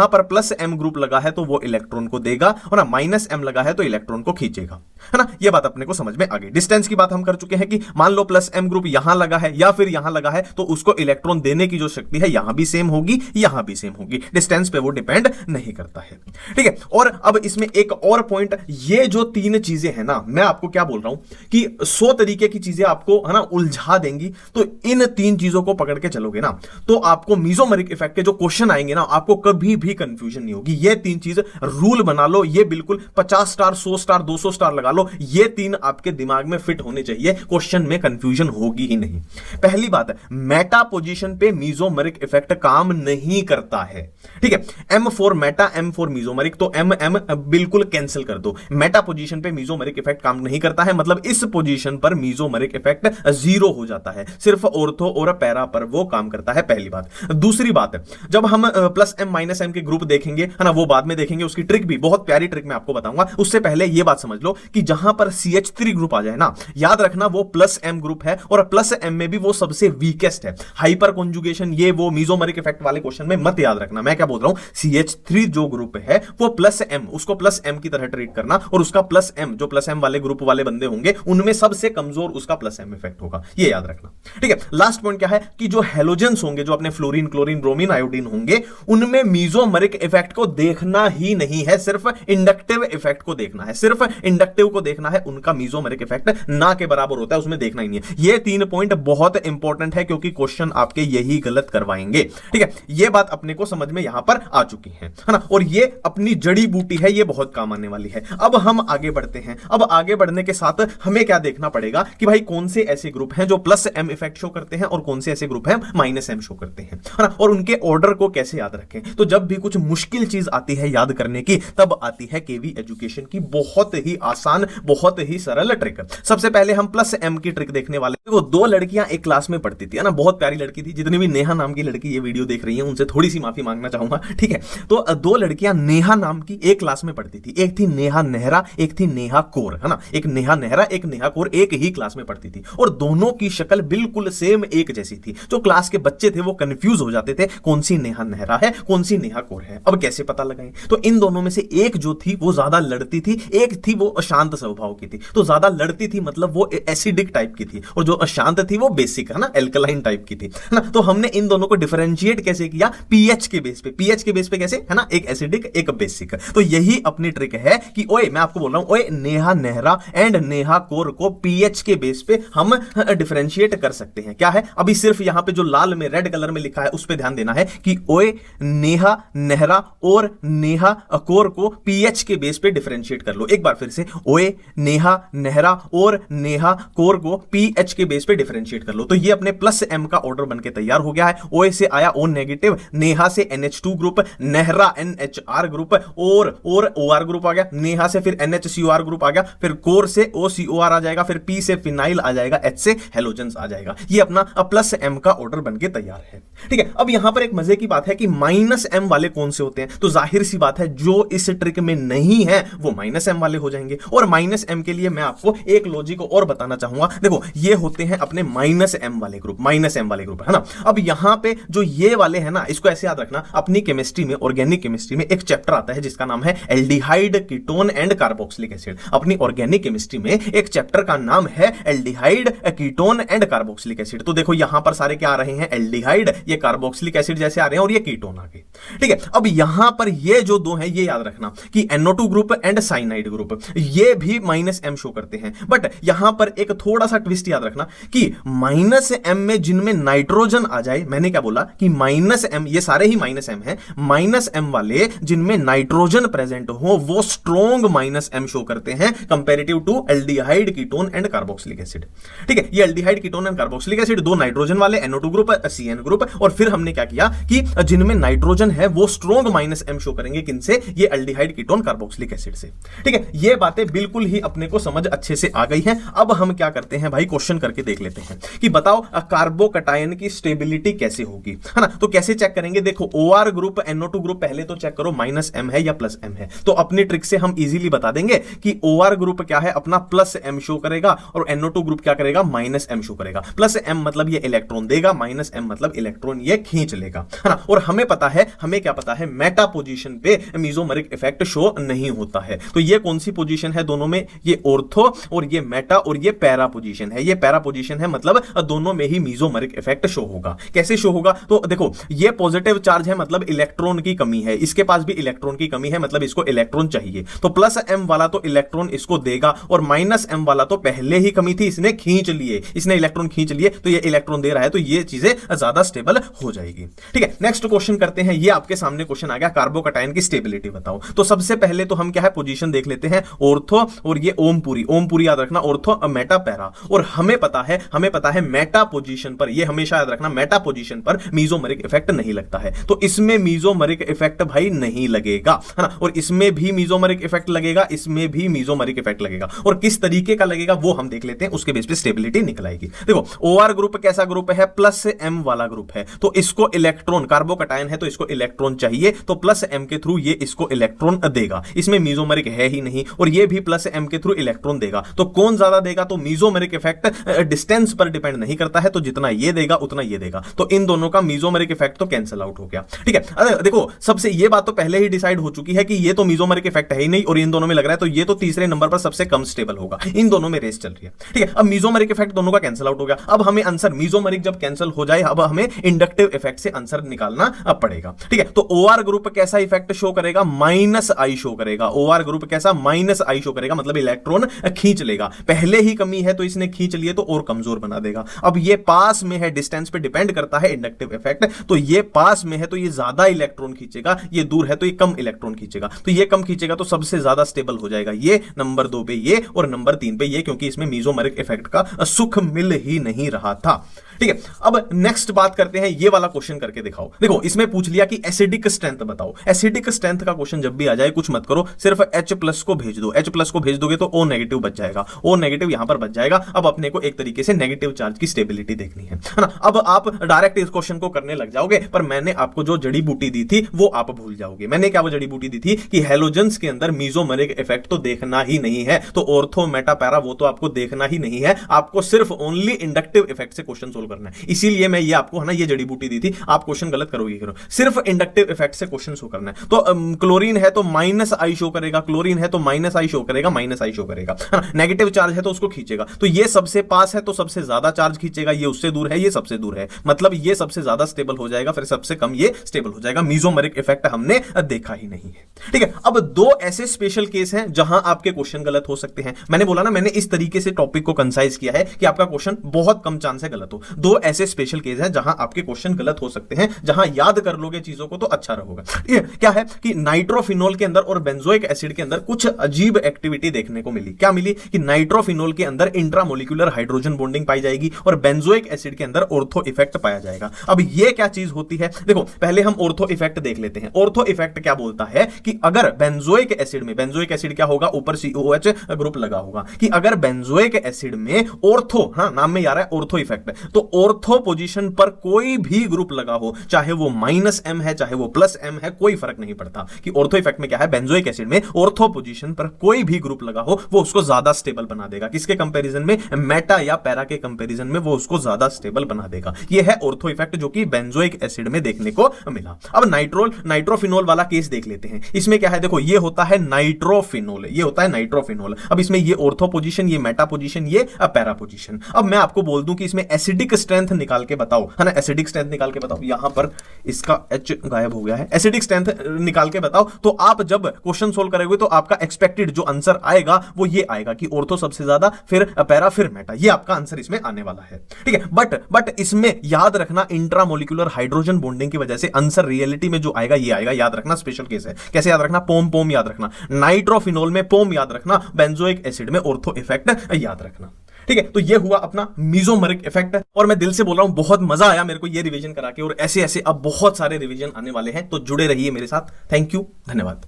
पर प्लस एम ग्रुप लगा है तो वो इलेक्ट्रॉन को देगा, और माइनस एम लगा है तो इलेक्ट्रॉन को खींचेगा, है ना। ये बात अपने को समझ में आ गई। डिस्टेंस की बात हम कर चुके हैं कि मान लो प्लस एम ग्रुप यहां लगा है या फिर यहां लगा है तो उसको इलेक्ट्रॉन देने की जो शक्ति है यहां भी सेम होगी, यहां भी सेम होगी, डिस्टेंस पे वो डिपेंड नहीं करता है। ठीक है, और अब इसमें एक और पॉइंट, ये जो 3 चीजें हैं ना, मैं आपको क्या बोल रहा हूं कि 100 तरीके की चीजें आपको, है ना, उलझा देंगी। तो इन 3 चीजों को पकड़ के चलोगे ना तो आपको मेसोमेरिक इफेक्ट के जो क्वेश्चन आएंगे ना, आपको कभी भी कंफ्यूजन नहीं होगी। ये 3 चीज रूल बना लो, ये बिल्कुल 50 स्टार, 100 स्टार, 200 स्टार लगा लो, ये 3 आपके दिमाग में फिट होने चाहिए, क्वेश्चन में कंफ्यूजन होगी ही नहीं। पहली बात है, मेटा पोजीशन पे मेसोमेरिक इफेक्ट काम नहीं करता है। ठीक है, M for meta, M for mesomeric, तो एम एम बिल्कुल कैंसिल कर दो। मेटा पोजीशन पे मेसोमेरिक इफेक्ट काम नहीं करता है, मतलब इस पोजीशन पर मेसोमेरिक इफेक्ट 0 हो जाता है, सिर्फ ऑर्थो और पैरा पर वो काम करता है। पहली बात। दूसरी बात है, जब हम प्लस एम माइनस एम के ग्रुप देखेंगे, है ना, वो बाद में देखेंगे, उसकी ट्रिक भी बहुत प्यारी ट्रिक मैं आपको बताऊंगा। उससे पहले ये बात समझ लो कि जहां पर CH3 ग्रुप आ जाए ना, याद रखना वो प्लस एम ग्रुप है, और प्लस एम में भी वो सबसे वीकेस्ट है। हाइपर कॉन्जुगेशन, ये वो मेसोमेरिक इफेक्ट वाले क्वेश्चन में मत याद रखना। मैं क्या बोल रहा हूं, CH3 जो ग्रुप है वो प्लस एम, उसको प्लस एम की तरह ट्रीट करना, और उसका प्लस एम, जो प्लस एम वाले ग्रुप वाले बंदे होंगे उनमें सबसे कमजोर उसका प्लस एम इफेक्ट होगा, ये याद रखना। ठीक है, लास्ट पॉइंट क्या है कि जो हेलोजेंस होंगे, जो अपने फ्लोरीन, क्लोरीन, ब्रोमीन, आयोडीन होंगे, उनमें मेसोमेरिक इफेक्ट को देखना ही नहीं है, सिर्फ इंडक्टिव इफेक्ट को देखना है, सिर्फ इंडक्टिव को देखना है। उनका मेसोमेरिक इफेक्ट ना के बराबर होता है, उसमें देखना ही नहीं है। ये 3 पॉइंट बहुत इंपॉर्टेंट है क्योंकि क्वेश्चन आपके यही गलत करवाएंगे। ठीक है, ये बात अपने को समझ में यहां पर आ चुकी है ना, और ये अपनी जड़ी बूटी है, ये बहुत काम आने वाली है। अब हम आगे बढ़ते हैं। अब आगे बढ़ने के साथ हमें क्या देखना पड़ेगा कि भाई कौन से ऐसे ग्रुप हैं जो प्लस एम इफेक्ट शो करते हैं और कौन से ऐसे ग्रुप हैं माइनस एम शो करते हैं, है ना, और उनके ऑर्डर को कैसे याद रखें। तो जब भी कुछ मुश्किल चीज आती है याद करने की, तब आती है केवी एजुकेशन की बहुत ही आसान, बहुत ही सरल ट्रिक। सबसे पहले हम प्लस एम की ट्रिक देखने वाले। वो 2 लड़कियां एक क्लास में पढ़ती थी, है ना, बहुत प्यारी लड़की थी। जितनी भी नेहा नाम की लड़की ये वीडियो देख रही है उनसे थोड़ी सी माफी मांगना चाहूंगा। ठीक है, तो 2 लड़कियां नेहा नाम की एक क्लास में पढ़ती थी। एक थी नेहा नेहरा, एक थी नेहा कौर, है ना, एक नेहा नेहरा, एक नेहा कौर, एक ही क्लास में पढ़ती थी, और दोनों की शक्ल बिल्कुल सेम एक जैसी थी। जो क्लास के बच्चे थे वो कंफ्यूज हो जाते थे, कौन सी नेहा नेहरा है, कौन सी नेहा कौर है। अब कैसे पता लगाएं? तो इन दोनों में से एक जो थी वो ज्यादा लड़ती थी, एक थी वो शांत शांत स्वभाव की थी, तो ज्यादा लड़ती थी मतलब वो एसिडिक टाइप की थी, और जो शांत थी वो बेसिक है ना, एल्कलाइन टाइप की थी, है ना। तो हमने इन दोनों को डिफरेंशिएट कैसे किया, पीएच के बेस पे, पीएच के बेस पे कैसे, है ना, एक एसिडिक एक बेसिक। तो यही अपनी ट्रिक है कि ओए मैं आपको बोल रहा हूं, ओए नेहा नेहरा एंड नेहा कोर को पीएच के बेस पे हम डिफरेंशिएट कर सकते हैं। क्या है, अभी सिर्फ यहां पे जो लाल में रेड कलर में लिखा है उस पे ध्यान देना है कि ओए नेहा नेहरा और नेहा कोर को पीएच के बेस पे डिफरेंशिएट कर लो। एक बार फिर से, ओए नेहा नेहरा और नेहा कोर को पीएच के बेस पे डिफरेंशिएट कर लो। तो ये अपने प्लस एम का ऑर्डर बनके तैयार हो गया है। ओए से आया ओ नेगेटिव, नेहा से NH2 group, Nehra NHR group और OR ग्रुप आ गया, नेहा से फिर NHCOR ग्रुप आ गया, फिर कोर से OCOR आ जाएगा, फिर P से फिनाइल आ जाएगा, H से हेलोजेंस आ जाएगा। ये अपना प्लस एम का ऑर्डर बनके तैयार है। ठीक है, अब यहां पर एक मजे की बात है कि माइनस एम वाले कौन से होते हैं, तो जाहिर सी बात है जो इस ट्रिक में नहीं है वो माइनस एम वाले हो जाएंगे। और माइनस एम के लिए मैं आपको एक लॉजिक और बताना चाहूंगा। देखो ये होते हैं अपने माइनस एम वाले ग्रुप, माइनस एम वाले ग्रुप, है ना। अब यहां पे जो ये वाले हैं ना, इसको ऐसे याद रखना, अपनी केमिस्ट्री में, ऑर्गेनिक केमिस्ट्री में एक चैप्टर आता है जिसका नाम है aldehyde ketone and carboxylic acid. अपनी ऑर्गेनिक केमिस्ट्री में एक चैप्टर का नाम है aldehyde ketone and carboxylic acid. तो देखो यहां पर सारे क्या आ रहे हैं, एल्डिहाइड, ये कार्बोक्सिलिक एसिड जैसे आ रहे हैं, और ये कीटोन आ गए। ठीक है, अब यहां पर ये जो दो हैं ये याद रखना कि NO2 group and cyanide group ये भी माइनस एम शो करते हैं। बट यहां पर एक थोड़ा सा ट्विस्ट याद रखना कि माइनस एम में जिनमें नाइट्रोजन आ जाए, मैंने क्या बोला कि माइनस एम, ये सारे ही माइनस एम है, माइनस एम वाले जिनमें नाइट्रोजन प्रेजेंट हो वो स्ट्रॉन्ग माइनस एम शो करते हैं comparative to aldehyde ketone and carboxylic acid. ठीक है, ये aldehyde ketone and carboxylic acid दो नाइट्रोजन वाले NO2 ग्रुप, CN ग्रुप, और फिर हमने क्या किया कि जिनमें नाइट्रोजन है वो स्ट्रॉन्ग माइनस एम शो करेंगे, किनसे, ये एल्डिहाइड कीटोन कार्बोक्सिलिक एसिड से। ठीक है, ये बातें बिल्कुल ही अपने को समझ अच्छे से आ गई हैं। अब हम क्या करते हैं भाई, क्वेश्चन करके देख लेते हैं कि बताओ कार्बोकटायन की स्टेबिलिटी कैसे होगी, है ना। तो कैसे चेक करेंगे, देखो OR ग्रुप NO2 ग्रुप पहले तो चेक करो माइनस एम है या प्लस एम है। तो अपनी ट्रिक से हम इजीली बता देंगे कि OR ग्रुप क्या है, अपना प्लस एम शो करेगा, और NO2 ग्रुप क्या करेगा, माइनस एम शो करेगा। प्लस एम मतलब ये इलेक्ट्रॉन देगा, माइनस एम मतलब इलेक्ट्रॉन ये खींच लेगा, है ना। और हमें पता है, हमें क्या पता है, मेटा पोजीशन पे मीजोमेरिक इफेक्ट शो नहीं होता है। तो ये कौन सी पोजीशन है दोनों में, ये ऑर्थो और ये मेटा, और ये पैरा पोजीशन है। ये पैरा पोजीशन है मतलब दोनों में ही मीजोमेरिक इफेक्ट शो होगा। कैसे शो होगा, तो देखो ये पॉजिटिव चार्ज है मतलब इलेक्ट्रॉन की कमी है, इसके पास भी इलेक्ट्रॉन की कमी है मतलब इसको इलेक्ट्रॉन चाहिए। तो प्लस एम वाला तो इलेक्ट्रॉन इसको देगा, और माइनस एम वाला तो पहले ही कमी थी, इसने खींच लिए, इसने इलेक्ट्रॉन खींच लिए, तो ये इलेक्ट्रॉन दे रहा है, तो ये चीजें ज्यादा स्टेबल हो जाएगी। ठीक है, नेक्स्ट क्वेश्चन करते हैं। ये आपके सामने क्वेश्चन आ गया, कार्बोकटायन की स्टेबिलिटी बताओ। तो सबसे पहले तो हम क्या है, पोजीशन देख लेते हैं, ऑर्थो और ये ओमपुरी, ओमपुरी याद रखना, ऑर्थो मेटा पैरा। और हमें पता है मेटा पोजीशन पर, ये हमेशा याद रखना, मेटा पोजीशन पर मीजोमेरिक इफेक्ट नहीं लगता है। तो इसमें मीजोमेरिक इफेक्ट भाई नहीं लगेगा, है ना। और इसमें भी मीजोमेरिक इफेक्ट लगेगा, इसमें भी मीजोमेरिक इफेक्ट लगेगा, और किस तरीके का लगेगा वो हम देख लेते हैं, उसके बेस पे स्टेबिलिटी निकलाएगी। देखो OR ग्रुप कैसा ग्रुप है, प्लस एम वाला ग्रुप है, तो इसको इलेक्ट्रॉन, कार्बोकटायन है तो इसको इलेक्ट्रॉन चाहिए, तो प्लस एम के थ्रू ये इसको इलेक्ट्रॉन देगा। इसमें मीजोमेरिक है ही नहीं, और ये भी प्लस एम के थ्रू इलेक्ट्रॉन देगा। तो कौन ज्यादा देगा, तो मीजोमेरिक इफेक्ट डिस्टेंस पर डिपेंड नहीं करता है, तो जितना ये देगा उतना ये देगा। तो इन दोनों का मीजोमेरिक इफेक्ट तो कैंसिल आउट हो गया। ठीक है, अरे देखो सबसे ये बात तो पहले ही डिसाइड हो चुकी है कि ये तो मीजोमेरिक इफेक्ट है ही नहीं, और इन दोनों में लग रहा है तो ये तो तीसरे नंबर पर सबसे कम स्टेबल होगा। इन दोनों में रेस चल रही है। ठीक है, अब मीजोमेरिक इफेक्ट दोनों का कैंसिल आउट हो गया। अब हमें आंसर, मीजोमेरिक जब कैंसिल हो जाए, अब हमें इंडक्टिव इफेक्ट से आंसर निकालना पड़ेगा। ठीक है, तो OR ग्रुप कैसा इफेक्ट शो करेगा, माइनस आई शो करेगा। OR ग्रुप कैसा, माइनस आई शो करेगा, मतलब इलेक्ट्रॉन खींच लेगा। पहले ही कमी है तो इसने खींच लिए तो और कमजोर बना देगा। अब ये पास में है, डिस्टेंस पे डिपेंड करता है इंडक्टिव इफेक्ट, तो ये पास में है तो ये ज्यादा इलेक्ट्रॉन खींचेगा, ये दूर है तो ये कम इलेक्ट्रॉन खींचेगा। तो ये कम खींचेगा तो सबसे ज्यादा स्टेबल हो जाएगा ये, नंबर 2 पे ये, और नंबर 3 पे ये, क्योंकि इसमें मीजोमेरिक इफेक्ट का सुख मिल ही नहीं रहा था। ठीक है, अब नेक्स्ट बात करते हैं, ये वाला क्वेश्चन करके दिखाओ। देखो इसमें पूछ लिया कि एसिडिक स्ट्रेंथ बताओ। एसिडिक स्ट्रेंथ का क्वेश्चन जब भी आ जाए कुछ मत करो, सिर्फ H+ को भेज दो। H+ को भेज दोगे तो O नेगेटिव बच जाएगा, O नेगेटिव यहां पर बच जाएगा। अब अपने को एक तरीके से नेगेटिव चार्ज की स्टेबिलिटी देखनी है ना। अब आप डायरेक्ट इस क्वेश्चन को करने लग जाओगे, पर मैंने आपको जो जड़ी बूटी दी थी वो आप भूल जाओगे। मैंने क्या वो जड़ी बूटी दी थी कि हेलोजेंस के अंदर मीजोमेरिक इफेक्ट तो देखना ही नहीं है, तो ऑर्थो मेटा पैरा वो तो आपको देखना ही नहीं है। आपको सिर्फ ओनली इंडक्टिव इफेक्ट से क्वेश्चन सोल्व सोल्व करना है। इसीलिए मैं ये आपको है ना ये जड़ी बूटी दी थी, आप क्वेश्चन गलत करोगे करो, सिर्फ इंडक्टिव इफेक्ट से क्वेश्चन शो करना है। तो क्लोरीन है तो माइनस आई शो करेगा, क्लोरीन है तो माइनस आई शो करेगा, माइनस आई शो करेगा, है ना। नेगेटिव चार्ज है तो उसको खींचेगा, तो ये सबसे पास है तो सबसे ज्यादा चार्ज खींचेगा, ये उससे दूर है, ये सबसे दूर है, मतलब ये सबसे ज्यादा स्टेबल हो जाएगा, फिर सबसे कम ये स्टेबल हो जाएगा। मीजोमेरिक इफेक्ट हमने देखा ही नहीं है, ठीक है। अब दो ऐसे स्पेशल केस हैं जहां आपके क्वेश्चन गलत हो सकते हैं। मैंने बोला ना, मैंने इस तरीके से टॉपिक को कंसाइज किया है कि आपका क्वेश्चन बहुत कम चांस है गलत हो। दो ऐसे स्पेशल केस हैं जहां आपके क्वेश्चन गलत हो सकते हैं, जहां याद कर लोगे चीजों को तो अच्छा रहेगा, ठीक है। क्या है कि नाइट्रोफिनोल के अंदर और बेंजोइक एसिड के अंदर कुछ अजीब एक्टिविटी देखने को मिली। क्या मिली कि नाइट्रोफिनोल के अंदर इंट्रामोलिकुलर हाइड्रोजन बॉन्डिंग पाई जाएगी और बेंजोइक एसिड के अंदर ऑर्थो इफेक्ट पाया जाएगा। अब ये क्या चीज होती है, देखो पहले हम ऑर्थो इफेक्ट देख लेते हैं। ऑर्थो इफेक्ट क्या बोलता है कि अगर बेंजोइक एसिड में, बेंजोइक एसिड क्या होगा, ऊपर COOH ग्रुप लगा होगा, कि अगर बेंजोइक एसिड में ऑर्थो, हाँ नाम में आ रहा है ऑर्थो इफेक्ट, तो ऑर्थो पोजीशन पर कोई भी ग्रुप लगा हो, चाहे वो -M है चाहे वो +M है, कोई फर्क नहीं पड़ता। कि ऑर्थो इफेक्ट में क्या है, बेंजोइक एसिड में ऑर्थो पोजीशन पर कोई भी ग्रुप लगा हो वो उसको ज्यादा स्टेबल बना देगा। किसके कंपैरिजन में, मेटा या पैरा के कंपैरिजन में वो उसको ज्यादा स्टेबल बना देगा। ये है ऑर्थो इफेक्ट जो कि बेंजोइक एसिड में देखने को मिला। अब नाइट्रोफिनोल वाला केस देख लेते हैं। इसमें क्या है, देखो ये होता है नाइट्रोफिनोल, ये होता है नाइट्रोफिनोल। अब इसमें ये ऑर्थो पोजीशन, ये मेटा पोजीशन, ये पैरा पोजीशन। अब मैं आपको बोल दूं कि इसमें एसिडिक स्ट्रेंथ निकाल के बताओ, है ना, एसिडिक स्ट्रेंथ निकाल के बताओ। यहां पर इसका H गायब हो गया है, एसिडिक स्ट्रेंथ निकाल के बताओ। तो आप जब क्वेश्चन सोल्व करोगे तो आपका एक्सपेक्टेड जो आंसर आएगा वो ये आएगा कि ऑर्थो सबसे ज्यादा, फिर पैरा, फिर मेटा, ये आपका आंसर इसमें आने वाला है, ठीक है। बट इसमें याद रखना इंट्रामोलिकुलर हाइड्रोजन बॉन्डिंग की वजह से आंसर रियलिटी में जो आएगा ये आएगा, याद रखना। स्पेशल केस है, कैसे याद रखना, पोम याद रखना, नाइट्रोफिनोल में पोम याद रखना, बेंजोइक एसिड में ऑर्थो इफेक्ट याद रखना, ठीक है। तो ये हुआ अपना मीजोमेरिक इफेक्ट, और मैं दिल से बोल रहा हूं बहुत मजा आया मेरे को ये रिवीजन करा के, और ऐसे ऐसे अब बहुत सारे रिवीजन आने वाले हैं, तो जुड़े रहिए मेरे साथ। थैंक यू, धन्यवाद।